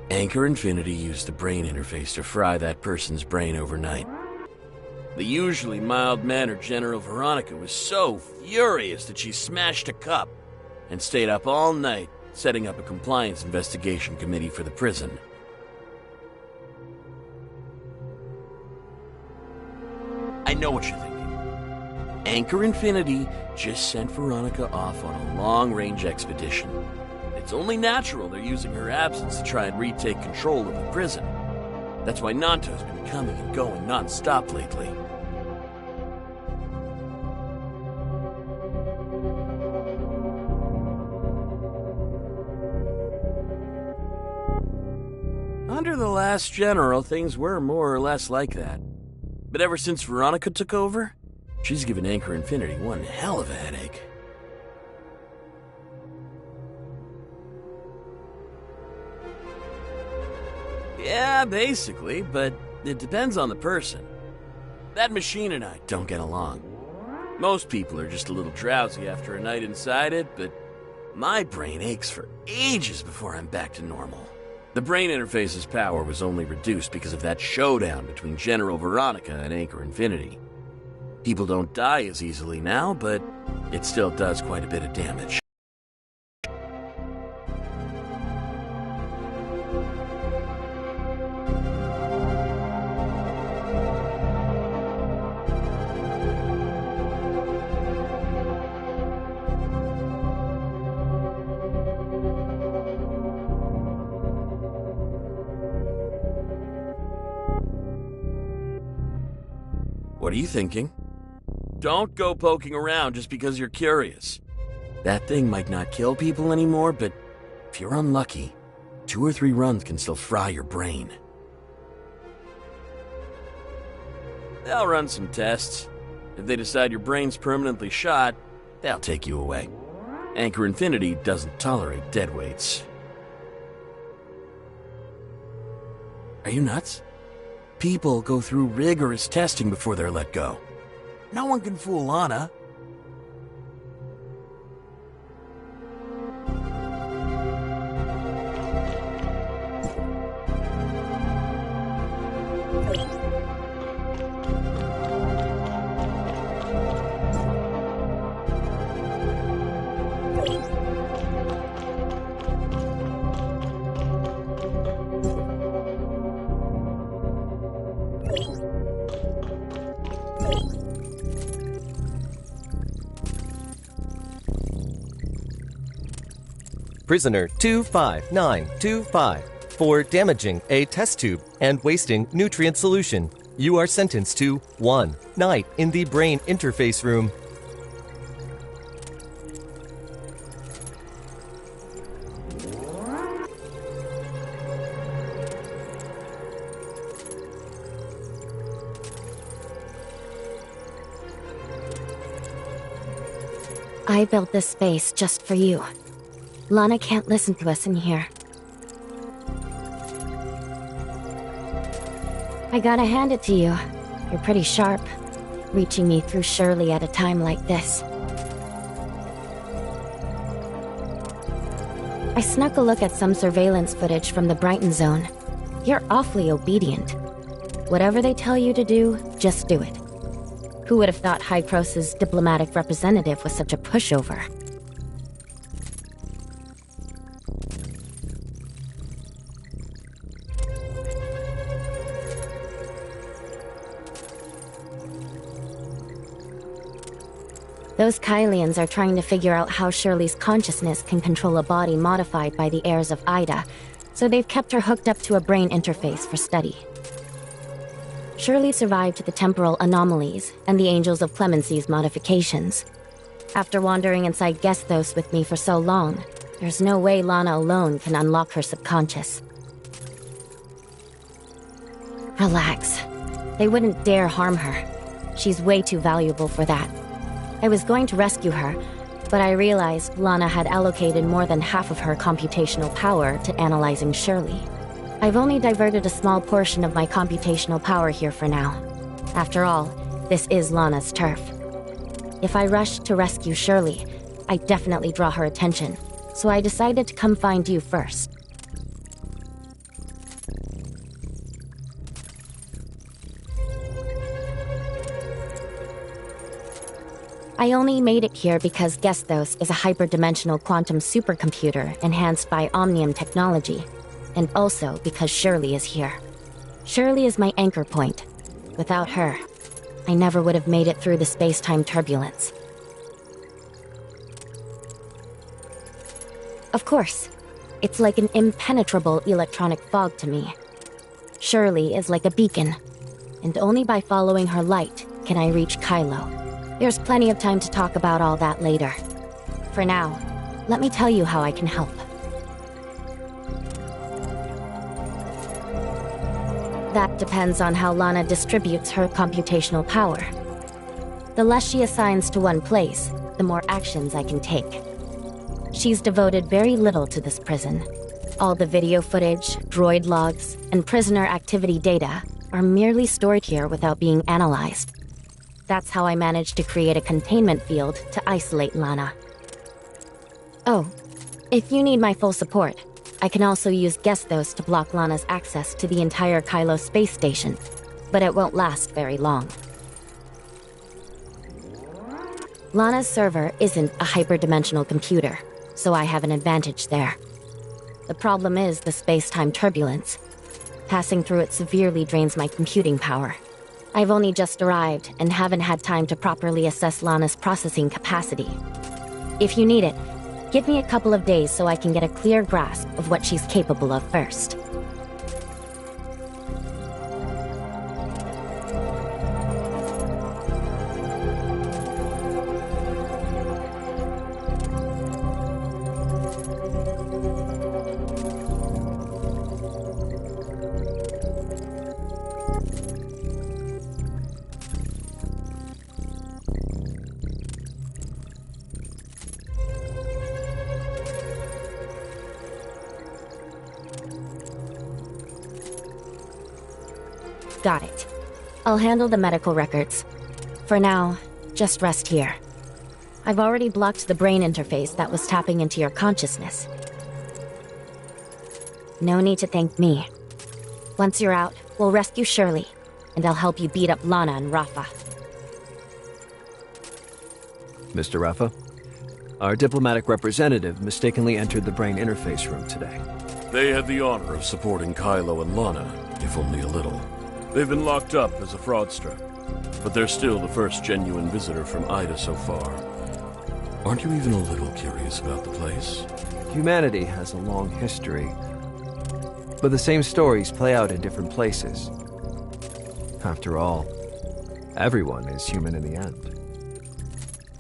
Anchor Infinity used the brain interface to fry that person's brain overnight. The usually mild-mannered General Veronica was so furious that she smashed a cup and stayed up all night setting up a compliance investigation committee for the prison. I know what you're thinking. Anchor Infinity just sent Veronica off on a long-range expedition. It's only natural they're using her absence to try and retake control of the prison. That's why Nanto's been coming and going non-stop lately. Under the last general, things were more or less like that. But ever since Veronica took over, she's given Anchor Infinity one hell of a headache. Yeah, basically, but it depends on the person. That machine and I don't get along. Most people are just a little drowsy after a night inside it, but My brain aches for ages before I'm back to normal. The brain interface's power was only reduced because of that showdown between General Veronica and Anchor Infinity. People don't die as easily now, but it still does quite a bit of damage. What are you thinking? Don't go poking around just because you're curious. That thing might not kill people anymore, but if you're unlucky, 2 or 3 runs can still fry your brain. They'll run some tests. If they decide your brain's permanently shot, they'll take you away. Anchor Infinity doesn't tolerate deadweights. Are you nuts? People go through rigorous testing before they're let go. No one can fool Lana. Prisoner 25925 for damaging a test tube and wasting nutrient solution. You are sentenced to 1 night in the brain interface room. I built this space just for you. Lana can't listen to us in here. I gotta hand it to you. You're pretty sharp, reaching me through Shirley at a time like this. I snuck a look at some surveillance footage from the Brighton Zone. You're awfully obedient. Whatever they tell you to do, just do it. Who would have thought Hycrose's diplomatic representative was such a pushover? Those Kylians are trying to figure out how Shirley's consciousness can control a body modified by the heirs of Ida, so they've kept her hooked up to a brain interface for study. Shirley survived the temporal anomalies and the Angels of Clemency's modifications. After wandering inside Gesthos with me for so long, there's no way Lana alone can unlock her subconscious. Relax. They wouldn't dare harm her. She's way too valuable for that. I was going to rescue her, but I realized Lana had allocated more than half of her computational power to analyzing Shirley. I've only diverted a small portion of my computational power here for now. After all, this is Lana's turf. If I rushed to rescue Shirley, I'd definitely draw her attention, so I decided to come find you first. I only made it here because Gesthos is a hyperdimensional quantum supercomputer enhanced by Omnium technology, and also because Shirley is here. Shirley is my anchor point. Without her, I never would have made it through the space-time turbulence. Of course, it's like an impenetrable electronic fog to me. Shirley is like a beacon, and only by following her light can I reach Kylo. There's plenty of time to talk about all that later. For now, let me tell you how I can help. That depends on how Lana distributes her computational power. The less she assigns to one place, the more actions I can take. She's devoted very little to this prison. All the video footage, droid logs, and prisoner activity data are merely stored here without being analyzed. That's how I managed to create a containment field to isolate Lana. Oh, If you need my full support, I can also use Gestos to block Lana's access to the entire Kylo space station, but it won't last very long. Lana's server isn't a hyperdimensional computer, so I have an advantage there. The problem is the space-time turbulence. Passing through it severely drains my computing power. I've only just arrived and haven't had time to properly assess Lana's processing capacity. If you need it, give me a couple of days so I can get a clear grasp of what she's capable of first. Got it. I'll handle the medical records. For now, just rest here. I've already blocked the brain interface that was tapping into your consciousness. No need to thank me. Once you're out, we'll rescue Shirley, and I'll help you beat up Lana and Rafa. Mr. Rafa, our diplomatic representative mistakenly entered the brain interface room today. They had the honor of supporting Kylo and Lana, if only a little. They've been locked up as a fraudster, but they're still the first genuine visitor from Ida so far. Aren't you even a little curious about the place? Humanity has a long history, but the same stories play out in different places. After all, everyone is human in the end.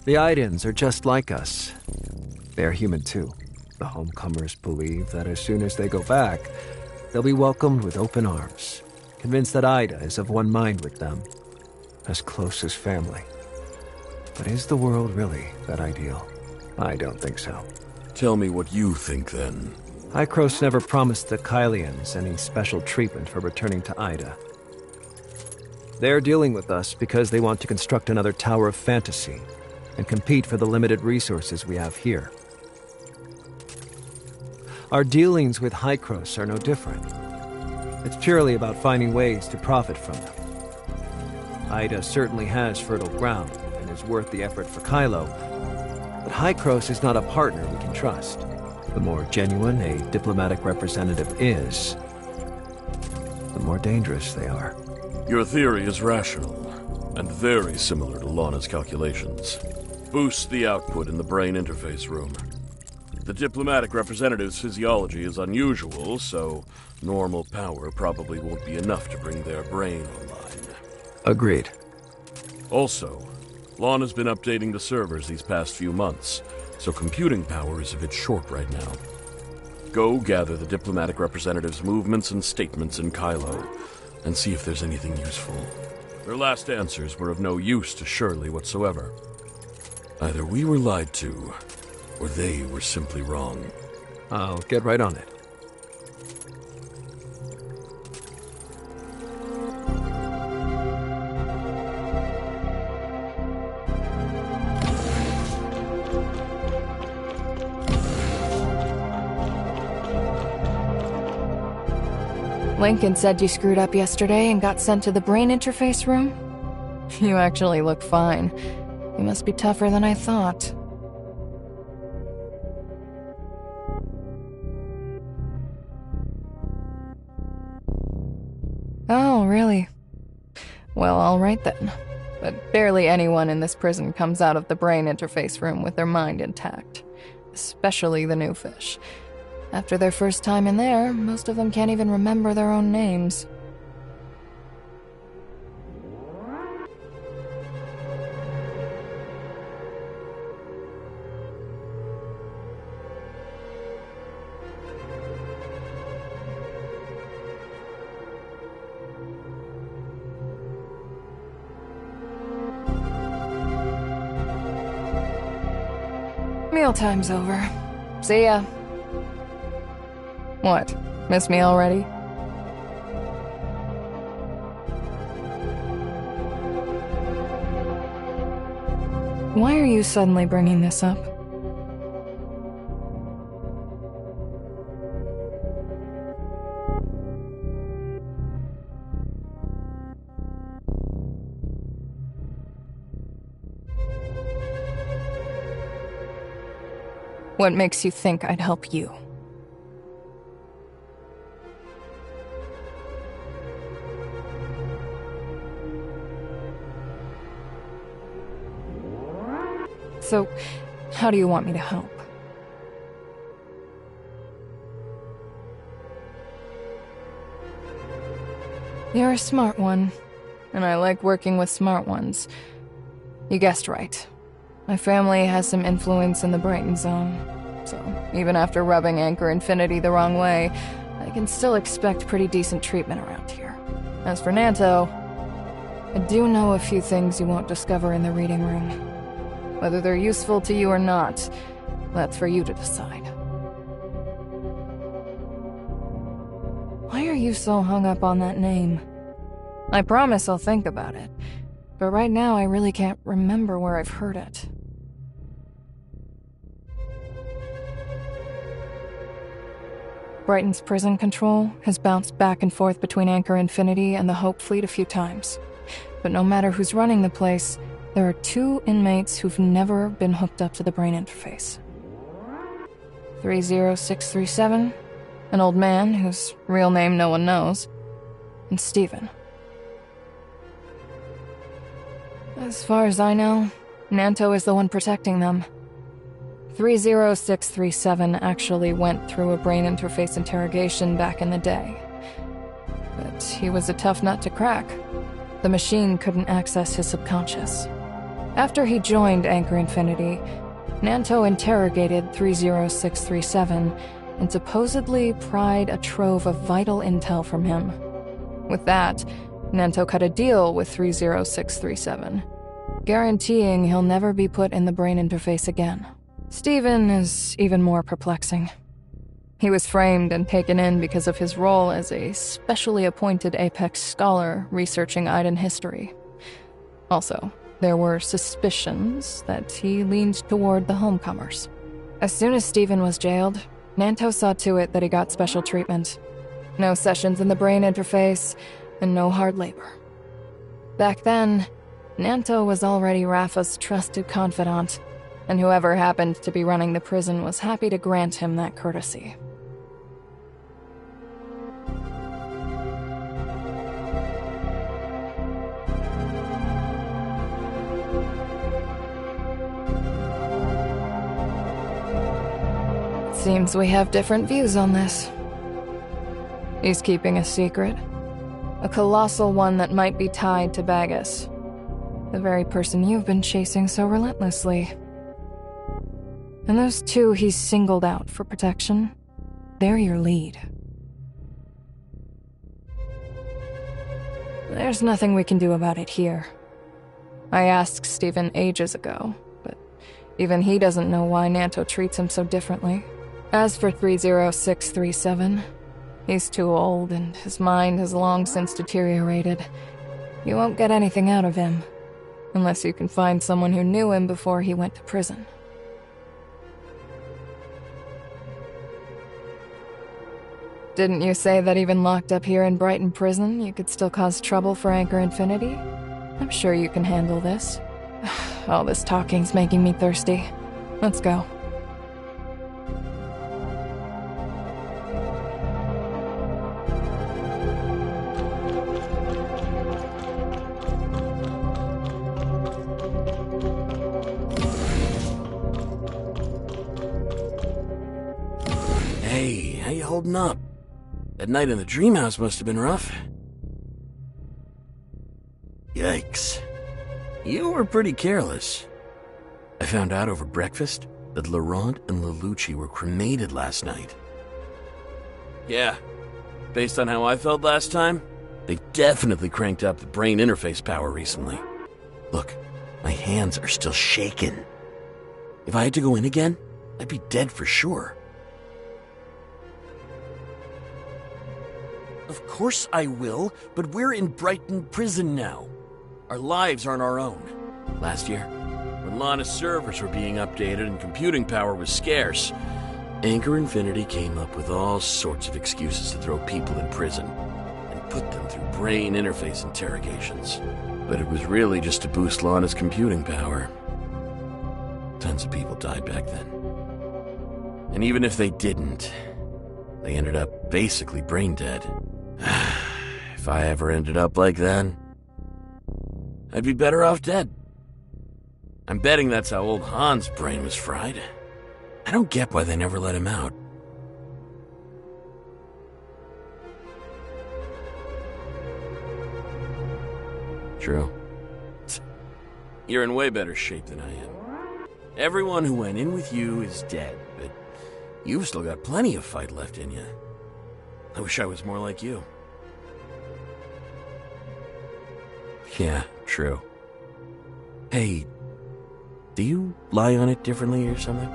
The Idans are just like us. They are human too. The homecomers believe that as soon as they go back, they'll be welcomed with open arms, convinced that Ida is of one mind with them, as close as family. But is the world really that ideal? I don't think so. Tell me what you think, then. Hykros never promised the Kylians any special treatment for returning to Ida. They're dealing with us because they want to construct another Tower of Fantasy and compete for the limited resources we have here. Our dealings with Hykros are no different. It's purely about finding ways to profit from them. Ida certainly has fertile ground and is worth the effort for Kylo, but Hykros is not a partner we can trust. The more genuine a diplomatic representative is, the more dangerous they are. Your theory is rational, and very similar to Lana's calculations. Boost the output in the brain interface room. The diplomatic representative's physiology is unusual, so normal power probably won't be enough to bring their brain online. Agreed. Also, Lana's been updating the servers these past few months, so computing power is a bit short right now. Go gather the diplomatic representative's movements and statements in Kylo, and see if there's anything useful. Their last answers were of no use to Shirley whatsoever. Either we were lied to, or they were simply wrong. I'll get right on it. Lincoln said you screwed up yesterday and got sent to the brain interface room? You actually look fine. You must be tougher than I thought. Oh, really? Well, all right then. But barely anyone in this prison comes out of the brain interface room with their mind intact. Especially the new fish. After their first time in there, most of them can't even remember their own names. Mealtime's over. See ya. What? Miss me already? Why are you suddenly bringing this up? What makes you think I'd help you? So, how do you want me to help? You're a smart one, and I like working with smart ones. You guessed right. My family has some influence in the Brighton Zone, so even after rubbing Anchor Infinity the wrong way, I can still expect pretty decent treatment around here. As for Nanto, I do know a few things you won't discover in the reading room. Whether they're useful to you or not, that's for you to decide. Why are you so hung up on that name? I promise I'll think about it, but right now I really can't remember where I've heard it. Brighton's prison control has bounced back and forth between Anchor Infinity and the Hope Fleet a few times. But no matter who's running the place, there are 2 inmates who've never been hooked up to the brain interface. 30637, an old man whose real name no one knows, and Steven. As far as I know, Nanto is the one protecting them. 30637 actually went through a brain interface interrogation back in the day. But he was a tough nut to crack. The machine couldn't access his subconscious. After he joined Anchor Infinity, Nanto interrogated 30637 and supposedly pried a trove of vital intel from him. With that, Nanto cut a deal with 30637, guaranteeing he'll never be put in the brain interface again. Steven is even more perplexing. He was framed and taken in because of his role as a specially appointed Apex scholar researching Aiden history. Also, there were suspicions that he leaned toward the homecomers. As soon as Steven was jailed, Nanto saw to it that he got special treatment. No sessions in the brain interface, and no hard labor. Back then, Nanto was already Rafa's trusted confidant, and whoever happened to be running the prison was happy to grant him that courtesy. Seems we have different views on this. He's keeping a secret. A colossal one that might be tied to Bagus. The very person you've been chasing so relentlessly. And those 2 he's singled out for protection, they're your lead. There's nothing we can do about it here. I asked Steven ages ago, but even he doesn't know why Nanto treats him so differently. As for 30637, he's too old and his mind has long since deteriorated. You won't get anything out of him, unless you can find someone who knew him before he went to prison. Didn't you say that even locked up here in Brighton Prison, you could still cause trouble for Anchor Infinity? I'm sure you can handle this. All this talking's making me thirsty. Let's go. Hey, how you holding up? That night in the dream house must have been rough. Yikes. You were pretty careless. I found out over breakfast that Laurent and Lelouch were cremated last night. Yeah, based on how I felt last time, they've definitely cranked up the brain interface power recently. Look, my hands are still shaking. If I had to go in again, I'd be dead for sure. Of course I will, but we're in Brighton Prison now. Our lives aren't our own. Last year, when Lana's servers were being updated and computing power was scarce, Anchor Infinity came up with all sorts of excuses to throw people in prison and put them through brain interface interrogations. But it was really just to boost Lana's computing power. Tons of people died back then. And even if they didn't, they ended up basically brain dead. If I ever ended up like that, I'd be better off dead. I'm betting that's how old Han's brain was fried. I don't get why they never let him out. True. You're in way better shape than I am. Everyone who went in with you is dead, but you've still got plenty of fight left in you. I wish I was more like you. Yeah, true. Hey, do you lie on it differently or something?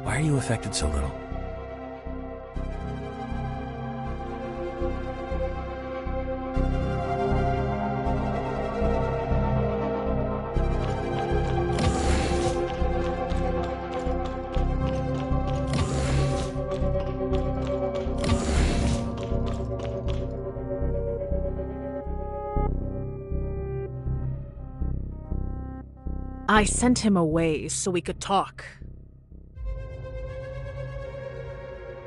Why are you affected so little? I sent him away so we could talk.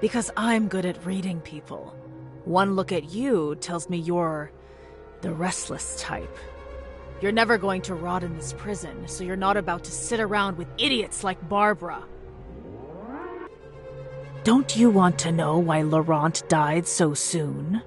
Because I'm good at reading people. One look at you tells me you're the restless type. You're never going to rot in this prison, so you're not about to sit around with idiots like Barbara. Don't you want to know why Laurent died so soon?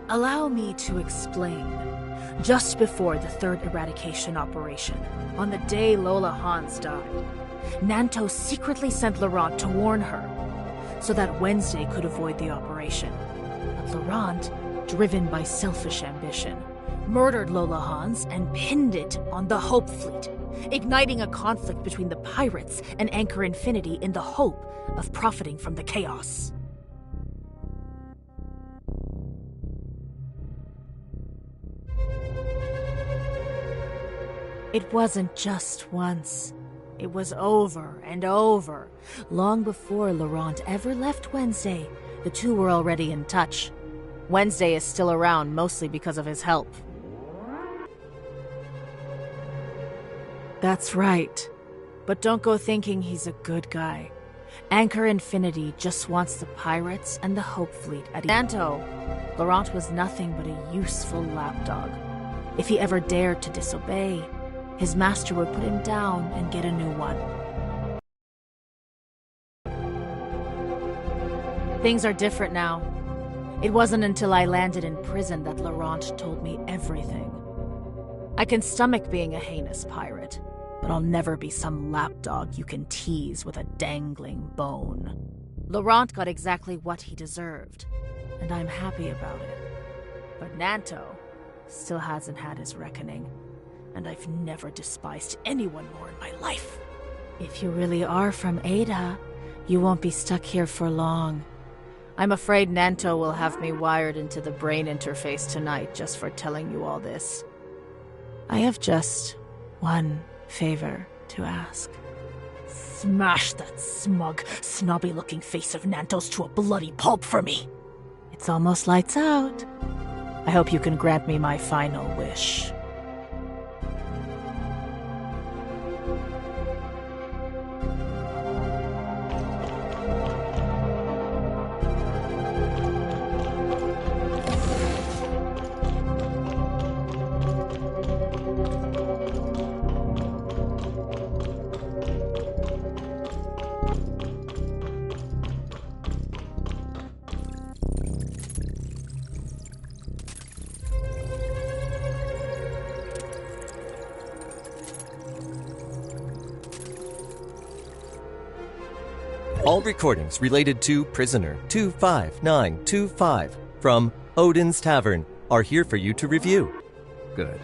Allow me to explain. Just before the third eradication operation, on the day Lola Hans died, Nanto secretly sent Laurent to warn her, so that Wednesday could avoid the operation. But Laurent, driven by selfish ambition, murdered Lola Hans and pinned it on the Hope Fleet, igniting a conflict between the pirates and Anchor Infinity in the hope of profiting from the chaos. It wasn't just once. It was over and over. Long before Laurent ever left Wednesday, the two were already in touch. Wednesday is still around mostly because of his help. That's right. But don't go thinking he's a good guy. Anchor Infinity just wants the pirates and the Hope Fleet at Nanto. Laurent was nothing but a useful lapdog. If he ever dared to disobey, his master would put him down and get a new one. Things are different now. It wasn't until I landed in prison that Laurent told me everything. I can stomach being a heinous pirate, but I'll never be some lapdog you can tease with a dangling bone. Laurent got exactly what he deserved, and I'm happy about it. But Nanto still hasn't had his reckoning. And I've never despised anyone more in my life. If you really are from Ada, you won't be stuck here for long. I'm afraid Nanto will have me wired into the brain interface tonight just for telling you all this. I have just one favor to ask. Smash that smug, snobby-looking face of Nanto's to a bloody pulp for me. It's almost lights out. I hope you can grant me my final wish. All recordings related to Prisoner 25925 from Odin's Tavern are here for you to review. Good.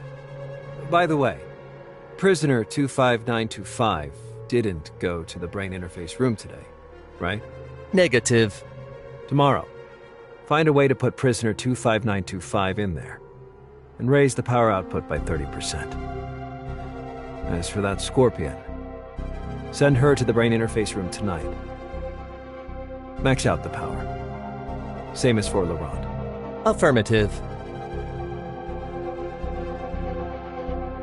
By the way, Prisoner 25925 didn't go to the brain interface room today, right? Negative. Tomorrow, find a way to put Prisoner 25925 in there, and raise the power output by 30%. As for that Scorpion, send her to the brain interface room tonight. Max out the power. Same as for Laurent. Affirmative.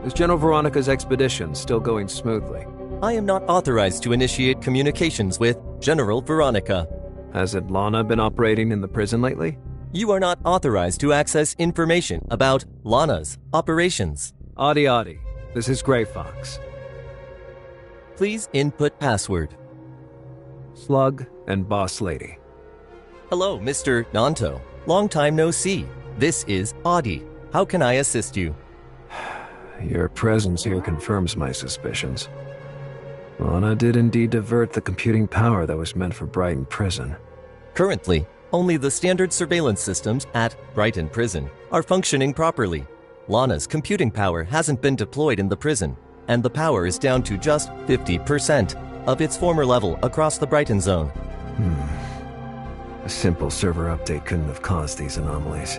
Is General Veronica's expedition still going smoothly? I am not authorized to initiate communications with General Veronica. Hasn't Lana been operating in the prison lately? You are not authorized to access information about Lana's operations. Adi, this is Grey Fox. Please input password. Slug and Boss Lady. Hello, Mr. Nanto. Long time no see. This is Adi. How can I assist you? Your presence here confirms my suspicions. Lana did indeed divert the computing power that was meant for Brighton Prison. Currently, only the standard surveillance systems at Brighton Prison are functioning properly. Lana's computing power hasn't been deployed in the prison, and the power is down to just 50% of its former level across the Brighton zone. A simple server update couldn't have caused these anomalies.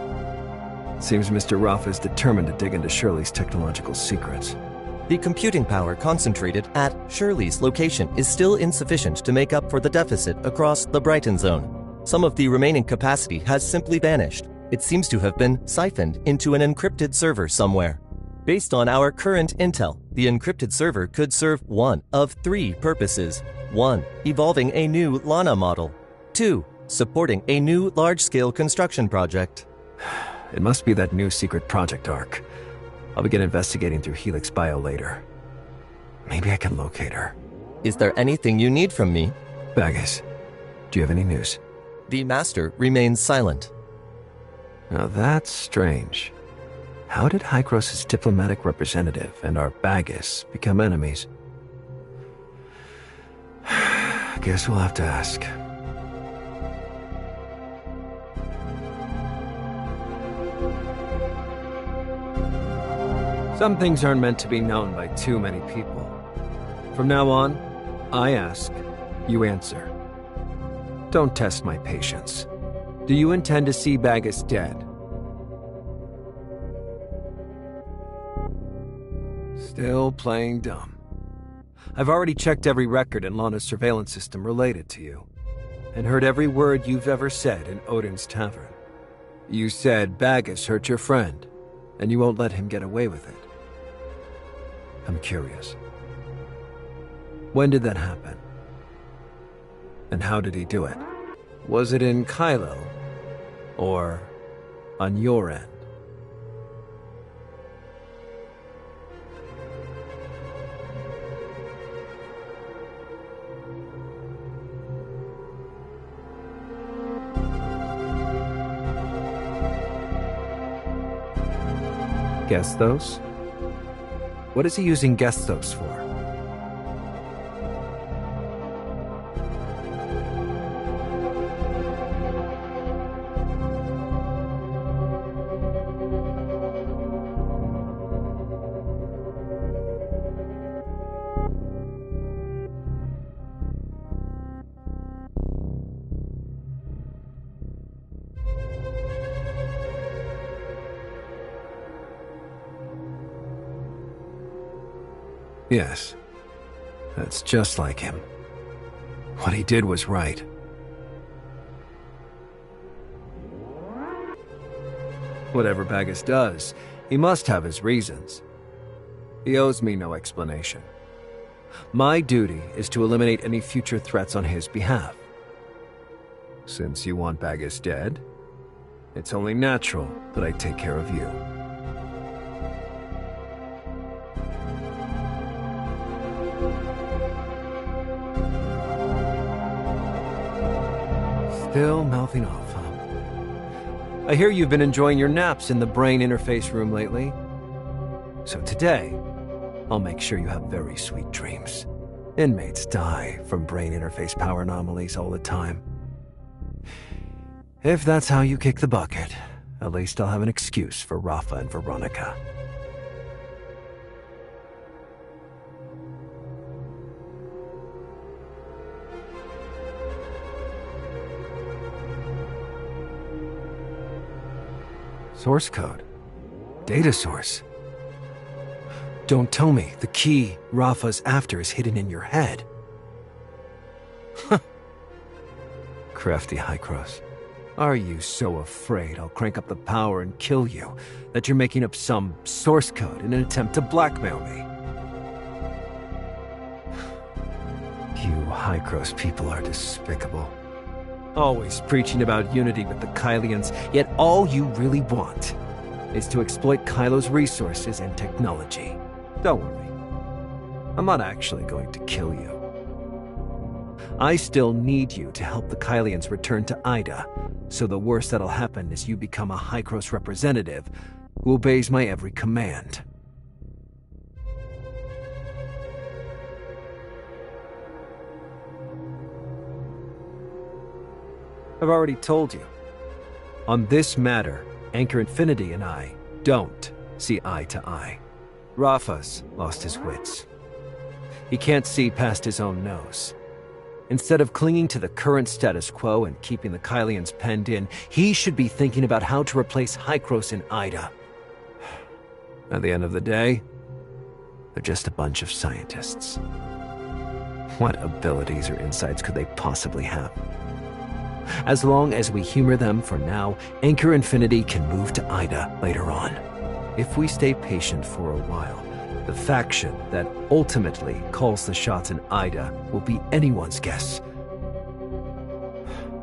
It seems Mr. Rafa is determined to dig into Shirley's technological secrets. The computing power concentrated at Shirley's location is still insufficient to make up for the deficit across the Brighton zone. Some of the remaining capacity has simply vanished. It seems to have been siphoned into an encrypted server somewhere. Based on our current intel, the encrypted server could serve one of three purposes. 1. Evolving a new Lana model. 2. Supporting a new large-scale construction project. It must be that new secret project arc. I'll begin investigating through Helix Bio later. Maybe I can locate her. Is there anything you need from me? Bagus, do you have any news? The Master remains silent. Now that's strange. How did Hykros' diplomatic representative and our Bagus become enemies? Guess we'll have to ask. Some things aren't meant to be known by too many people. From now on, I ask, you answer. Don't test my patience. Do you intend to see Bagus dead? Still playing dumb. I've already checked every record in Lana's surveillance system related to you, and heard every word you've ever said in Odin's Tavern. You said Bagus hurt your friend, and you won't let him get away with it. I'm curious. When did that happen? And how did he do it? Was it in Kylo? Or on your end? Gestos? What is he using Gestos for? Yes, that's just like him. What he did was right. Whatever Bagus does, he must have his reasons. He owes me no explanation. My duty is to eliminate any future threats on his behalf. Since you want Bagus dead, it's only natural that I take care of you. Still mouthing off, huh? I hear you've been enjoying your naps in the brain interface room lately. So today, I'll make sure you have very sweet dreams. Inmates die from brain interface power anomalies all the time. If that's how you kick the bucket, at least I'll have an excuse for Rafa and Veronica. Source code. Data source. Don't tell me the key Rafa's after is hidden in your head. Crafty Hykros. Are you so afraid I'll crank up the power and kill you that you're making up some source code in an attempt to blackmail me? You Hykros people are despicable. Always preaching about unity with the Kylians, yet all you really want is to exploit Kylo's resources and technology. Don't worry. I'm not actually going to kill you. I still need you to help the Kylians return to Ida, so the worst that'll happen is you become a Hykros representative who obeys my every command. I've already told you. On this matter, Anchor Infinity and I don't see eye to eye. Rafa's lost his wits. He can't see past his own nose. Instead of clinging to the current status quo and keeping the Kylians penned in, he should be thinking about how to replace Hykros in Ida. At the end of the day, they're just a bunch of scientists. What abilities or insights could they possibly have? As long as we humor them for now, Anchor Infinity can move to Ida later on. If we stay patient for a while, the faction that ultimately calls the shots in Ida will be anyone's guess.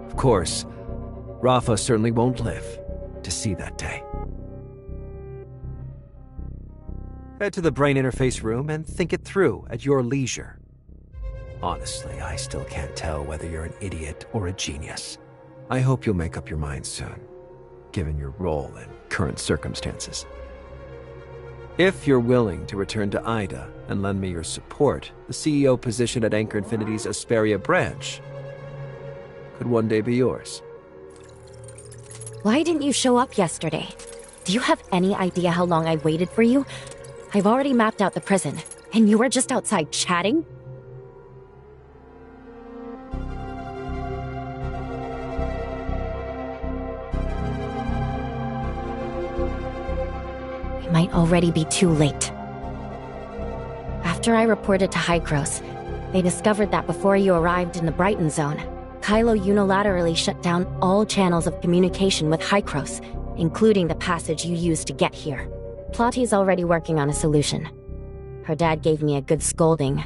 Of course, Rafa certainly won't live to see that day. Head to the brain interface room and think it through at your leisure. Honestly, I still can't tell whether you're an idiot or a genius. I hope you'll make up your mind soon, given your role and current circumstances. If you're willing to return to Ida and lend me your support, the CEO position at Anchor Infinity's Asperia branch could one day be yours. Why didn't you show up yesterday? Do you have any idea how long I waited for you? I've already mapped out the prison, and you were just outside chatting? It might already be too late. After I reported to Hykros, they discovered that before you arrived in the Brighton Zone, Kylo unilaterally shut down all channels of communication with Hykros, including the passage you used to get here. Plotty's already working on a solution. Her dad gave me a good scolding,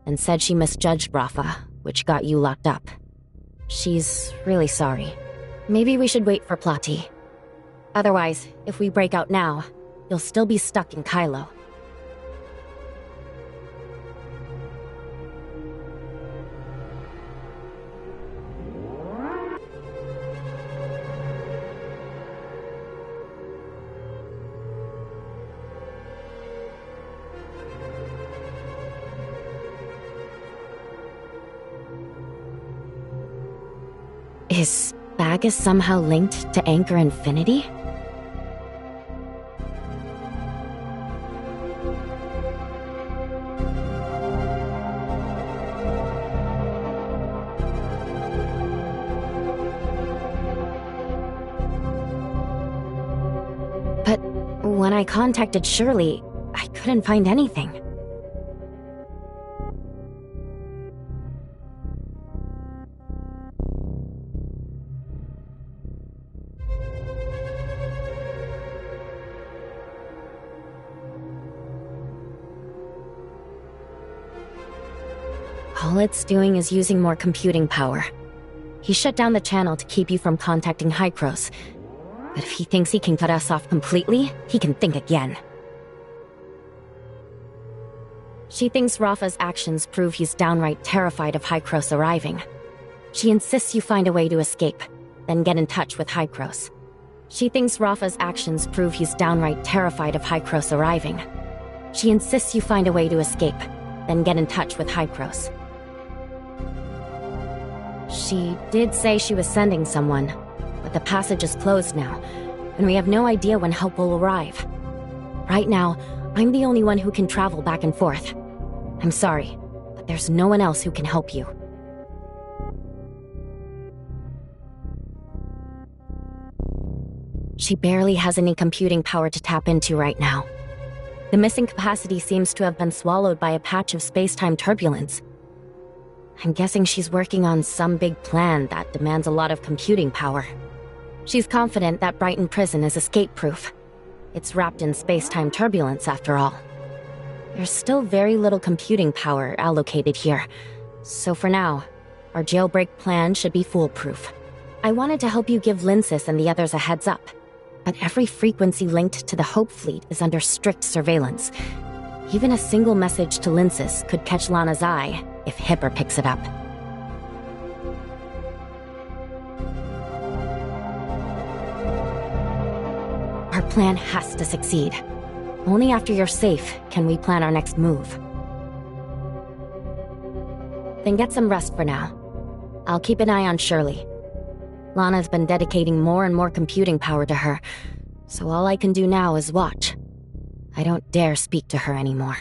and said she misjudged Rafa, which got you locked up. She's really sorry. Maybe we should wait for Plotty. Otherwise, if we break out now, you'll still be stuck in Kylo. Is Bagus somehow linked to Anchor Infinity? But when I contacted Shirley, I couldn't find anything. All it's doing is using more computing power. He shut down the channel to keep you from contacting Hykros. But if he thinks he can cut us off completely, he can think again. She thinks Rafa's actions prove he's downright terrified of Hykros arriving. She insists you find a way to escape, then get in touch with Hykros. She thinks Rafa's actions prove he's downright terrified of Hykros arriving. She insists you find a way to escape, then get in touch with Hykros. She did say she was sending someone, but the passage is closed now, and we have no idea when help will arrive. Right now, I'm the only one who can travel back and forth. I'm sorry, but there's no one else who can help you. She barely has any computing power to tap into right now. The missing capacity seems to have been swallowed by a patch of space-time turbulence. I'm guessing she's working on some big plan that demands a lot of computing power. She's confident that Brighton Prison is escape-proof. It's wrapped in space-time turbulence, after all. There's still very little computing power allocated here, so for now, our jailbreak plan should be foolproof. I wanted to help you give Linsis and the others a heads up, but every frequency linked to the Hope Fleet is under strict surveillance. Even a single message to Linsis could catch Lana's eye if Hipper picks it up. Our plan has to succeed. Only after you're safe can we plan our next move. Then get some rest for now. I'll keep an eye on Shirley. Lana's been dedicating more and more computing power to her, so all I can do now is watch. I don't dare speak to her anymore.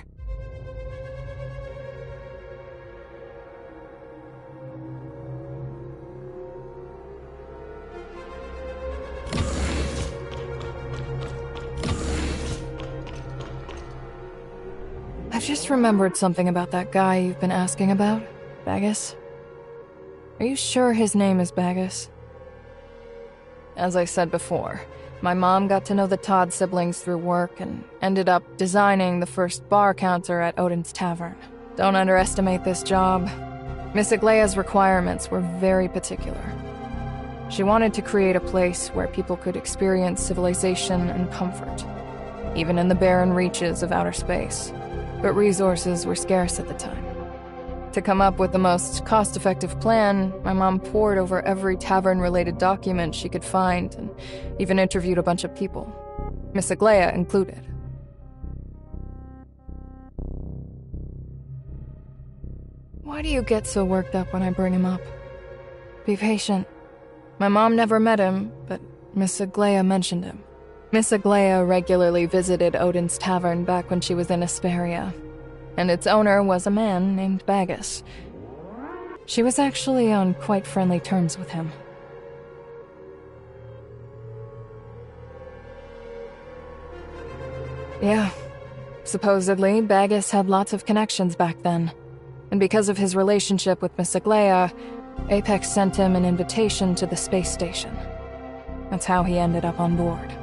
I've just remembered something about that guy you've been asking about, Bagus. Are you sure his name is Bagus? As I said before, my mom got to know the Todd siblings through work and ended up designing the first bar counter at Odin's Tavern. Don't underestimate this job. Miss Aglaya's requirements were very particular. She wanted to create a place where people could experience civilization and comfort, even in the barren reaches of outer space. But resources were scarce at the time. To come up with the most cost-effective plan, my mom pored over every tavern-related document she could find and even interviewed a bunch of people, Miss Aglaya included. Why do you get so worked up when I bring him up? Be patient. My mom never met him, but Miss Aglaya mentioned him. Miss Aglaya regularly visited Odin's Tavern back when she was in Asperia, and its owner was a man named Bagus. She was actually on quite friendly terms with him. Yeah, supposedly Bagus had lots of connections back then, and because of his relationship with Miss Aglaya, Apex sent him an invitation to the space station. That's how he ended up on board.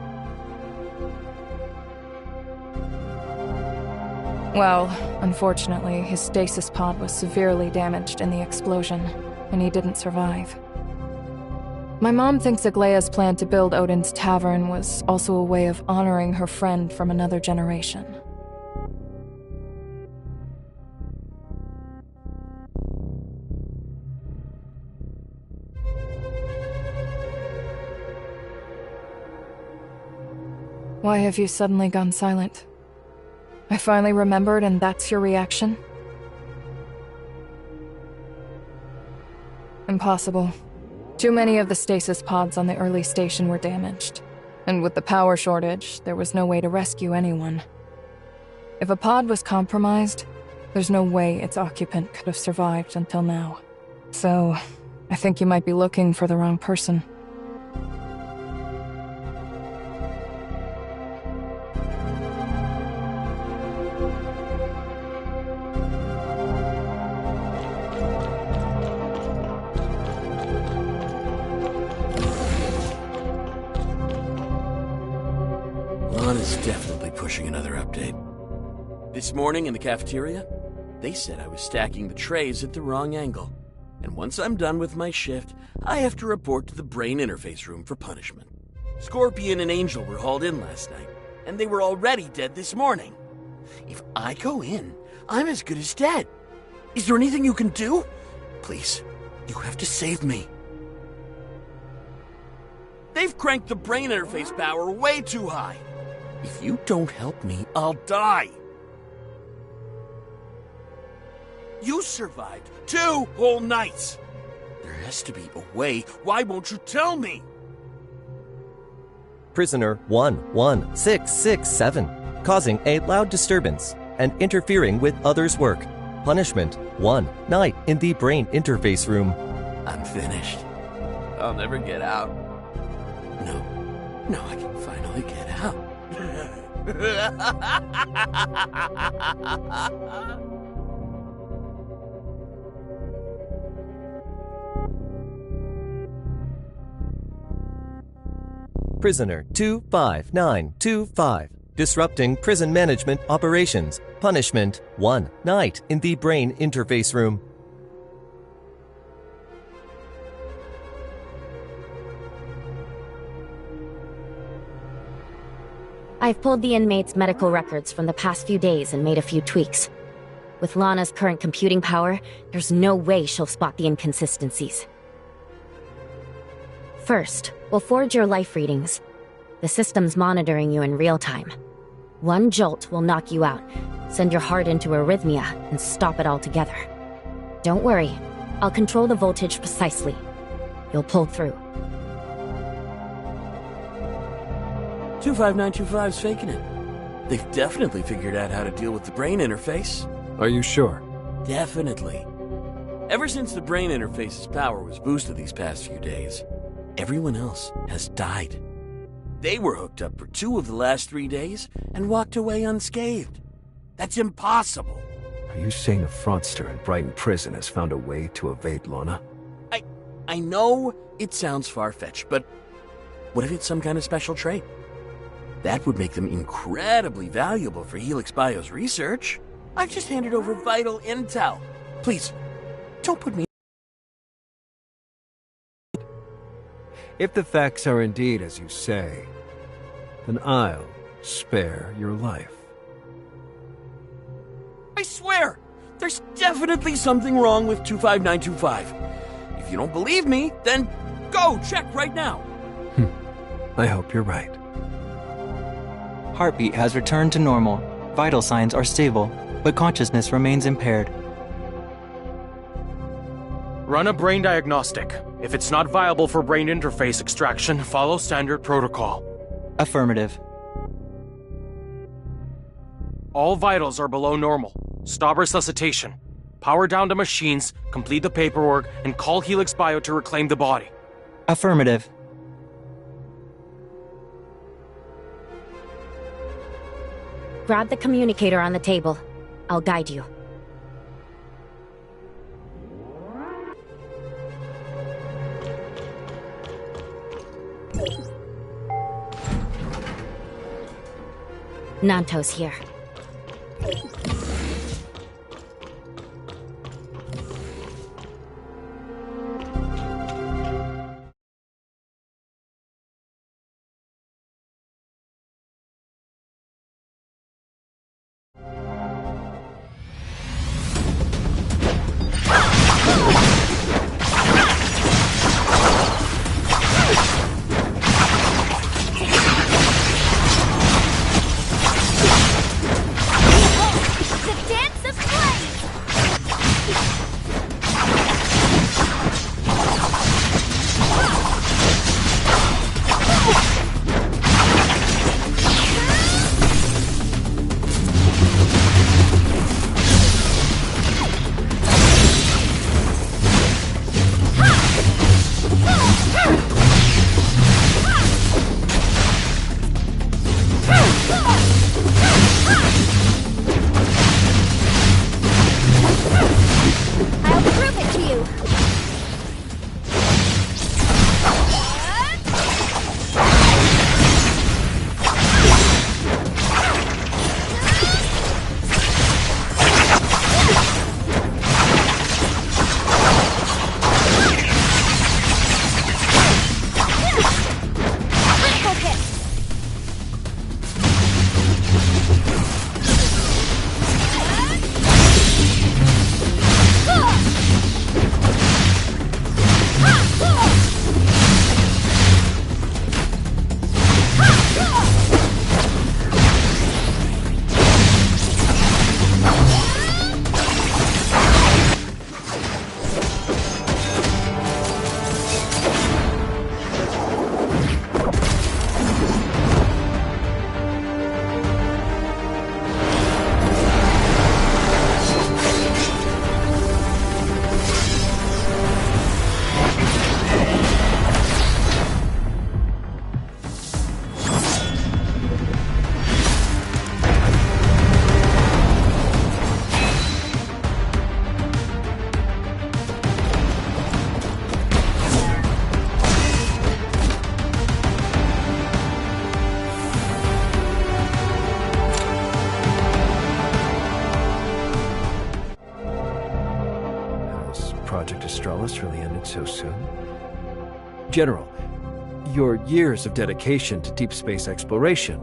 Well, unfortunately, his stasis pod was severely damaged in the explosion, and he didn't survive. My mom thinks Aglaya's plan to build Odin's Tavern was also a way of honoring her friend from another generation. Why have you suddenly gone silent? I finally remembered, and that's your reaction? Impossible. Too many of the stasis pods on the early station were damaged, and with the power shortage, there was no way to rescue anyone. If a pod was compromised, there's no way its occupant could have survived until now. So, I think you might be looking for the wrong person. Lana's definitely pushing another update. This morning in the cafeteria, they said I was stacking the trays at the wrong angle. And once I'm done with my shift, I have to report to the brain interface room for punishment. Scorpion and Angel were hauled in last night, and they were already dead this morning. If I go in, I'm as good as dead. Is there anything you can do? Please, you have to save me. They've cranked the brain interface power way too high. If you don't help me, I'll die. You survived 2 whole nights. There has to be a way. Why won't you tell me? Prisoner 11667, causing a loud disturbance and interfering with others' work. Punishment 1 night in the brain interface room. I'm finished. I'll never get out. No, I can finally get out. Prisoner 25925. Disrupting prison management operations. Punishment 1 night in the brain interface room. I've pulled the inmates' medical records from the past few days and made a few tweaks. With Lana's current computing power, there's no way she'll spot the inconsistencies. First, we'll forge your life readings. The system's monitoring you in real time. One jolt will knock you out, send your heart into arrhythmia, and stop it altogether. Don't worry, I'll control the voltage precisely. You'll pull through. 25925's faking it. They've definitely figured out how to deal with the brain interface. Are you sure? Definitely. Ever since the brain interface's power was boosted these past few days, everyone else has died. They were hooked up for 2 of the last 3 days and walked away unscathed. That's impossible. Are you saying a fraudster in Brighton Prison has found a way to evade Lana? I know it sounds far-fetched, but what if it's some kind of special trait? That would make them incredibly valuable for Helix Bio's research. I've just handed over vital intel. Please, don't put me... If the facts are indeed as you say, then I'll spare your life. I swear, there's definitely something wrong with 25925. If you don't believe me, then go check right now. I hope you're right. Heartbeat has returned to normal. Vital signs are stable, but consciousness remains impaired. Run a brain diagnostic. If it's not viable for brain interface extraction, follow standard protocol. Affirmative. All vitals are below normal. Stop resuscitation. Power down the machines, complete the paperwork, and call Helix Bio to reclaim the body. Affirmative. Grab the communicator on the table. I'll guide you. Nanto's here. Australis really ended so soon. General, your years of dedication to deep space exploration,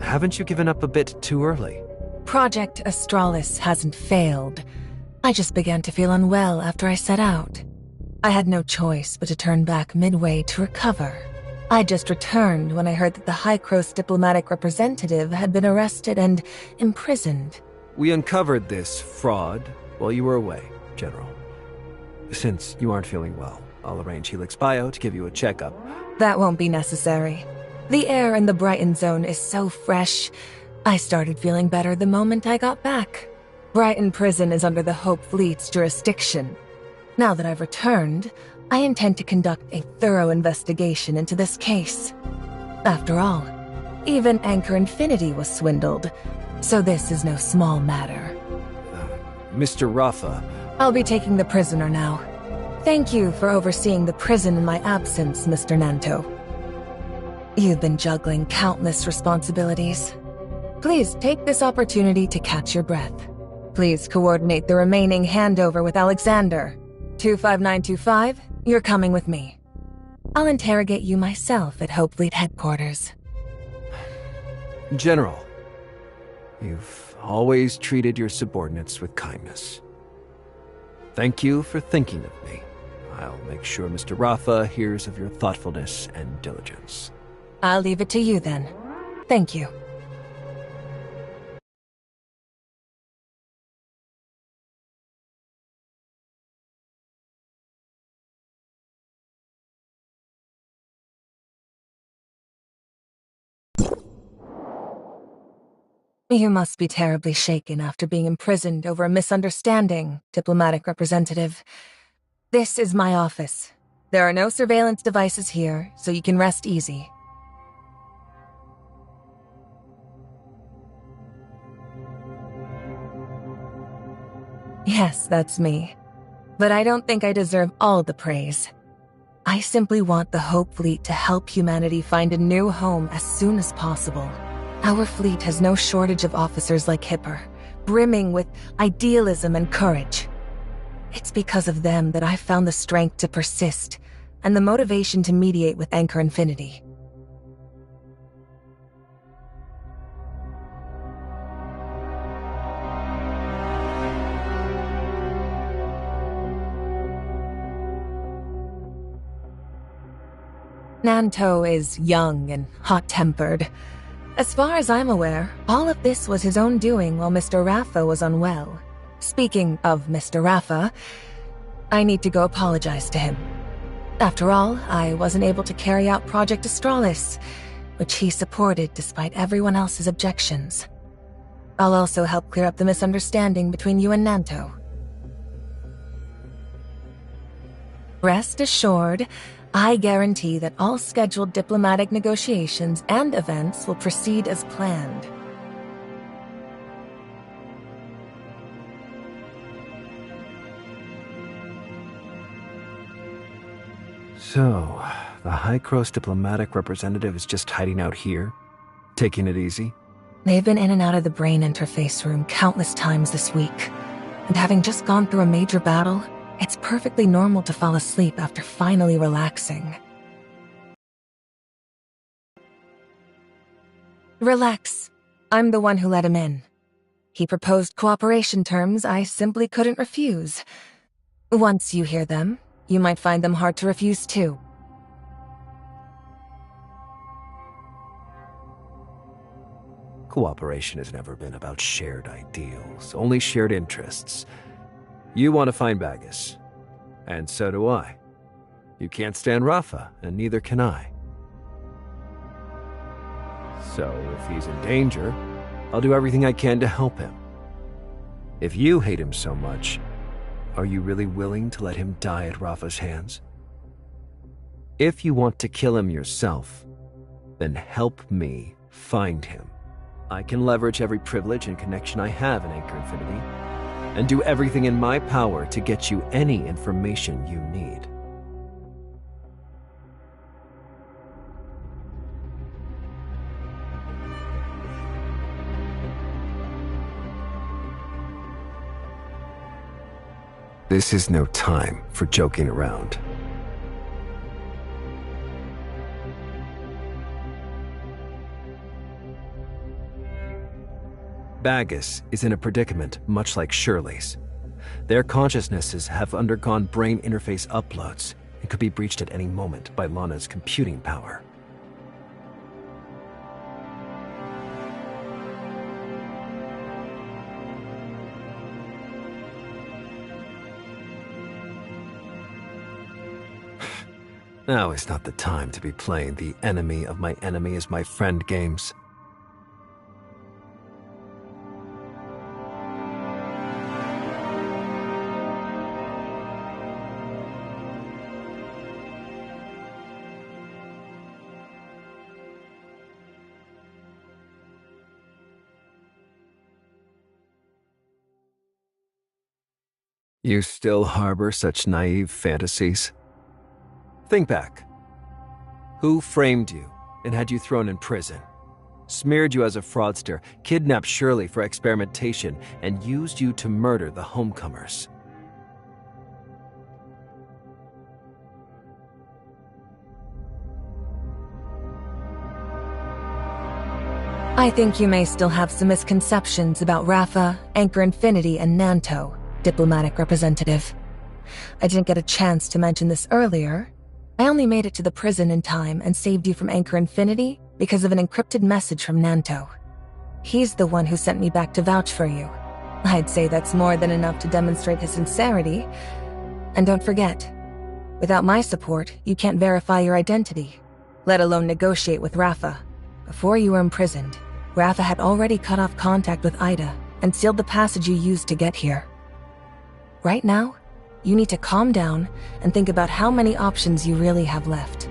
haven't you given up a bit too early? Project Australis hasn't failed. I just began to feel unwell after I set out. I had no choice but to turn back midway to recover. I just returned when I heard that the Hykros diplomatic representative had been arrested and imprisoned. We uncovered this fraud while you were away, General. Since you aren't feeling well, I'll arrange Helix Bio to give you a checkup. That won't be necessary. The air in the Brighton Zone is so fresh. I started feeling better the moment I got back. Brighton Prison is under the Hope Fleet's jurisdiction. Now that I've returned, I intend to conduct a thorough investigation into this case. After all, even Anchor Infinity was swindled, so this is no small matter. Mr. Rafa... I'll be taking the prisoner now. Thank you for overseeing the prison in my absence, Mr. Nanto. You've been juggling countless responsibilities. Please take this opportunity to catch your breath. Please coordinate the remaining handover with Alexander. 25925, you're coming with me. I'll interrogate you myself at Hope Fleet headquarters. General, you've always treated your subordinates with kindness. Thank you for thinking of me. I'll make sure Mr. Rafa hears of your thoughtfulness and diligence. I'll leave it to you then. Thank you. You must be terribly shaken after being imprisoned over a misunderstanding, diplomatic representative. This is my office. There are no surveillance devices here, so you can rest easy. Yes, that's me. But I don't think I deserve all the praise. I simply want the Hope Fleet to help humanity find a new home as soon as possible. Our fleet has no shortage of officers like Hipper, brimming with idealism and courage. It's because of them that I've found the strength to persist and the motivation to mediate with Anchor Infinity. Nanto is young and hot-tempered. As far as I'm aware, all of this was his own doing while Mr. Rafa was unwell. Speaking of Mr. Rafa, I need to go apologize to him. After all, I wasn't able to carry out Project Australis, which he supported despite everyone else's objections. I'll also help clear up the misunderstanding between you and Nanto. Rest assured, I guarantee that all scheduled diplomatic negotiations and events will proceed as planned. So, the Hykros diplomatic representative is just hiding out here, taking it easy? They've been in and out of the brain interface room countless times this week, and having just gone through a major battle, it's perfectly normal to fall asleep after finally relaxing. Relax. I'm the one who let him in. He proposed cooperation terms I simply couldn't refuse. Once you hear them, you might find them hard to refuse too. Cooperation has never been about shared ideals, only shared interests. You want to find Bagus, and so do I. You can't stand Rafa, and neither can I. So if he's in danger, I'll do everything I can to help him. If you hate him so much, are you really willing to let him die at Rafa's hands? If you want to kill him yourself, then help me find him. I can leverage every privilege and connection I have in Anchor Infinity, and do everything in my power to get you any information you need. This is no time for joking around. Bagus is in a predicament much like Shirley's. Their consciousnesses have undergone brain interface uploads and could be breached at any moment by Lana's computing power. Now is not the time to be playing the enemy of my enemy is my friend games. You still harbor such naive fantasies? Think back. Who framed you and had you thrown in prison? Smeared you as a fraudster, kidnapped Shirley for experimentation, and used you to murder the homecomers? I think you may still have some misconceptions about Rafa, Anchor Infinity, and Nanto, diplomatic representative. I didn't get a chance to mention this earlier. I only made it to the prison in time and saved you from Anchor Infinity because of an encrypted message from Nanto. He's the one who sent me back to vouch for you. I'd say that's more than enough to demonstrate his sincerity. And don't forget, without my support, you can't verify your identity, let alone negotiate with Rafa. Before you were imprisoned, Rafa had already cut off contact with Ida and sealed the passage you used to get here. Right now, you need to calm down and think about how many options you really have left.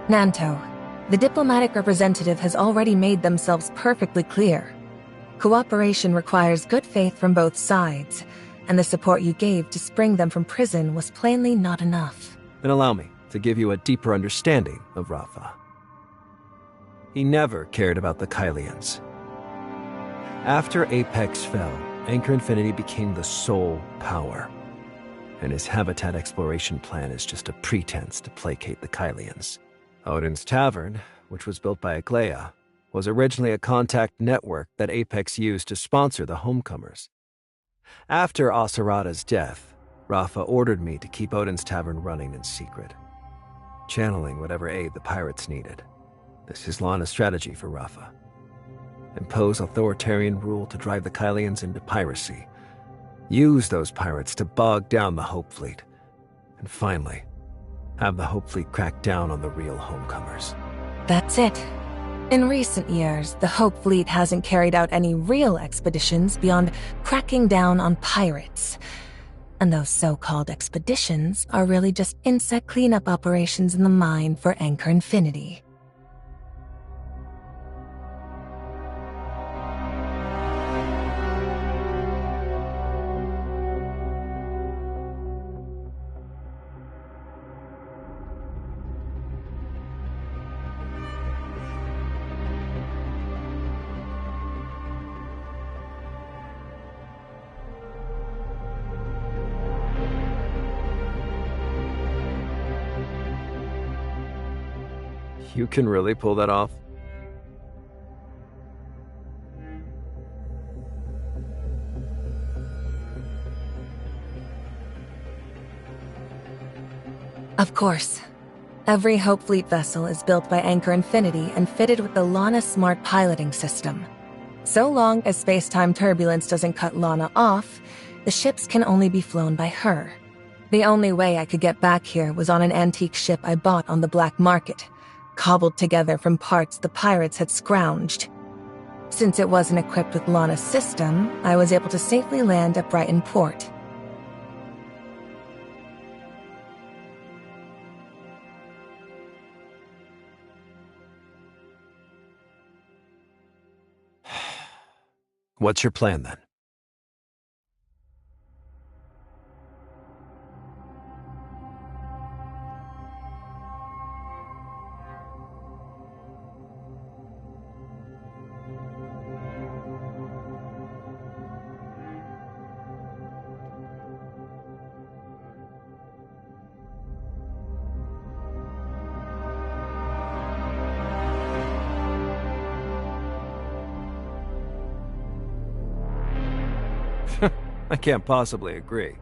Nanto, the diplomatic representative has already made themselves perfectly clear. Cooperation requires good faith from both sides, and the support you gave to spring them from prison was plainly not enough. Then allow me to give you a deeper understanding of Rafa. He never cared about the Kylians. After Apex fell, Anchor Infinity became the sole power, and his habitat exploration plan is just a pretense to placate the Kylians. Odin's Tavern, which was built by Aglaia, was originally a contact network that Apex used to sponsor the homecomers. After Asurada's death, Rafa ordered me to keep Odin's Tavern running in secret, channeling whatever aid the pirates needed. This is Lana's strategy for Rafa. Impose authoritarian rule to drive the Kylians into piracy. Use those pirates to bog down the Hope Fleet. And finally, have the Hope Fleet crack down on the real homecomers. That's it. In recent years, the Hope Fleet hasn't carried out any real expeditions beyond cracking down on pirates. And those so-called expeditions are really just insect cleanup operations in the mine for Anchor Infinity. You can really pull that off? Of course. Every Hope Fleet vessel is built by Anchor Infinity and fitted with the Lana Smart Piloting System. So long as space-time turbulence doesn't cut Lana off, the ships can only be flown by her. The only way I could get back here was on an antique ship I bought on the black market, cobbled together from parts the pirates had scrounged. Since it wasn't equipped with Lana's system, I was able to safely land at Brighton Port. What's your plan then? I can't possibly agree.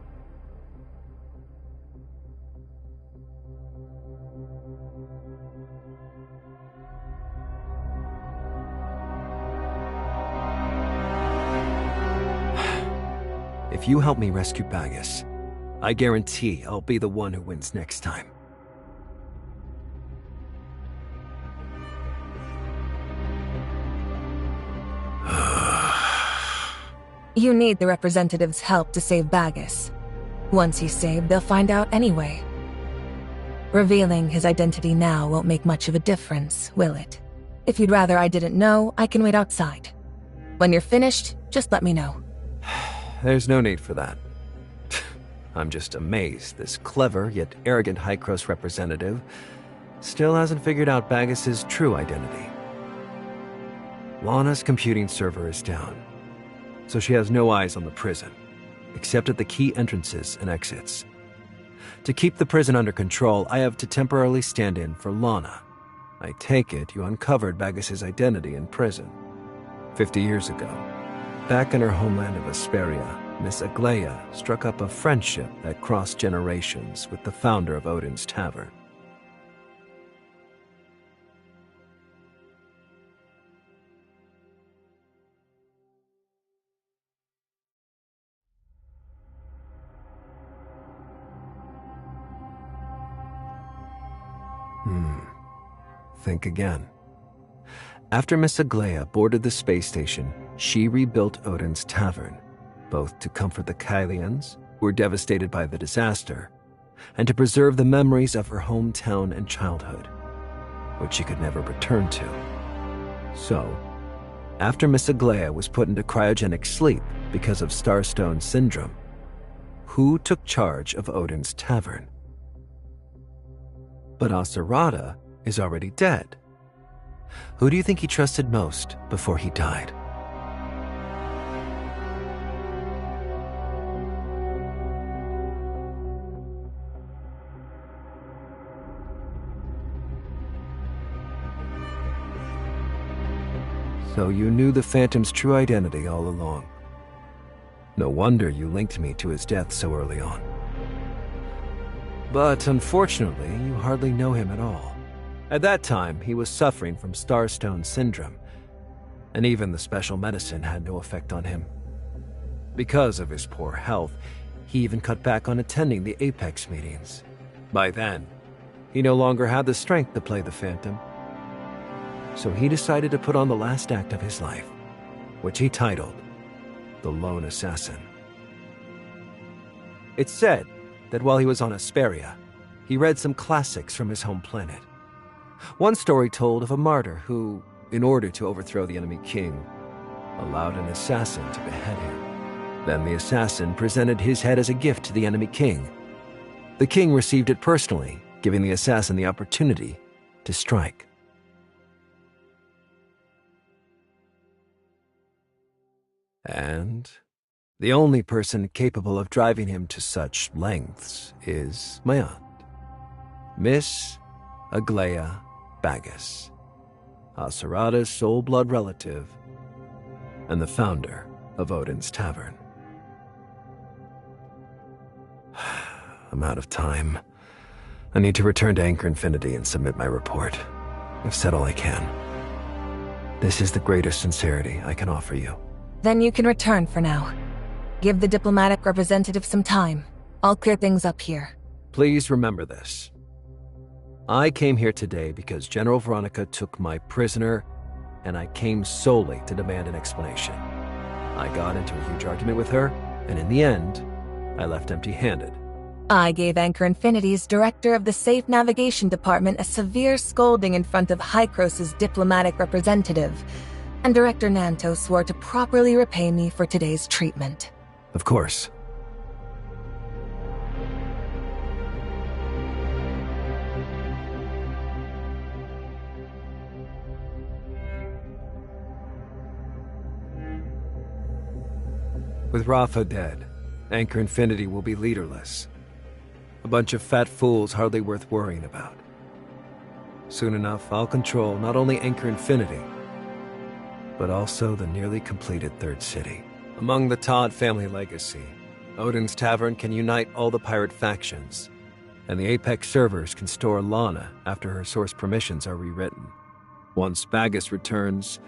If you help me rescue Bagus, I guarantee I'll be the one who wins next time. You need the representative's help to save Bagus. Once he's saved, they'll find out anyway. Revealing his identity now won't make much of a difference, will it? If you'd rather I didn't know, I can wait outside. When you're finished, just let me know. There's no need for that. I'm just amazed this clever yet arrogant Hykros representative still hasn't figured out Bagus's true identity. Lana's computing server is down, so she has no eyes on the prison, except at the key entrances and exits. To keep the prison under control, I have to temporarily stand in for Lana. I take it you uncovered Bagus's identity in prison 50 years ago. Back in her homeland of Asperia, Miss Aglaia struck up a friendship that crossed generations with the founder of Odin's Tavern. Think again. After Miss Aglaia boarded the space station, she rebuilt Odin's Tavern, both to comfort the Kylians, who were devastated by the disaster, and to preserve the memories of her hometown and childhood, which she could never return to. So, after Miss Aglaia was put into cryogenic sleep because of Starstone Syndrome, who took charge of Odin's Tavern? But Aserada is already dead. Who do you think he trusted most before he died? So you knew the Phantom's true identity all along. No wonder you linked me to his death so early on. But unfortunately, you hardly know him at all. At that time, he was suffering from Starstone Syndrome, and even the special medicine had no effect on him. Because of his poor health, he even cut back on attending the Apex meetings. By then, he no longer had the strength to play the Phantom. So he decided to put on the last act of his life, which he titled The Lone Assassin. It's said that while he was on Asperia, he read some classics from his home planet. One story told of a martyr who, in order to overthrow the enemy king, allowed an assassin to behead him. Then the assassin presented his head as a gift to the enemy king. The king received it personally, giving the assassin the opportunity to strike. And the only person capable of driving him to such lengths is my aunt, Miss Aglaia Bagus, Aserada's sole blood relative and the founder of Odin's Tavern. I'm out of time. I need to return to Anchor Infinity and submit my report. I've said all I can. This is the greatest sincerity I can offer you. Then you can return for now. Give the diplomatic representative some time. I'll clear things up here. Please remember this. I came here today because General Veronica took my prisoner, and I came solely to demand an explanation. I got into a huge argument with her, and in the end, I left empty-handed. I gave Anchor Infinity's director of the Safe Navigation Department a severe scolding in front of Hykros' diplomatic representative, and Director Nanto swore to properly repay me for today's treatment. Of course. With Rafa dead, Anchor Infinity will be leaderless. A bunch of fat fools hardly worth worrying about. Soon enough, I'll control not only Anchor Infinity, but also the nearly completed Third City. Among the Todd family legacy, Odin's Tavern can unite all the pirate factions, and the Apex servers can store Lana after her source permissions are rewritten. Once Bagus returns,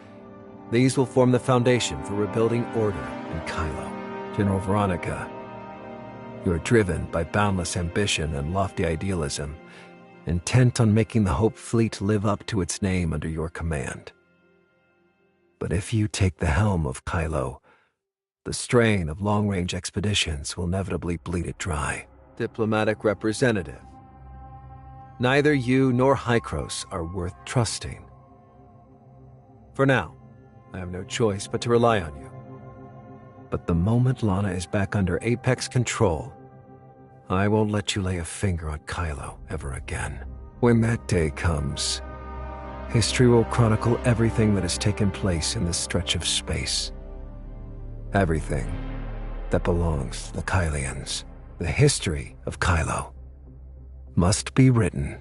these will form the foundation for rebuilding order in Kylo. General Veronica, you are driven by boundless ambition and lofty idealism, intent on making the Hope Fleet live up to its name under your command. But if you take the helm of Kylo, the strain of long-range expeditions will inevitably bleed it dry. Diplomatic representative, neither you nor Hykros are worth trusting. For now, I have no choice but to rely on you. But the moment Lana is back under Apex control, I won't let you lay a finger on Kylo ever again. When that day comes, history will chronicle everything that has taken place in this stretch of space. Everything that belongs to the Kylians. The history of Kylo must be written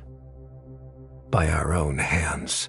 by our own hands.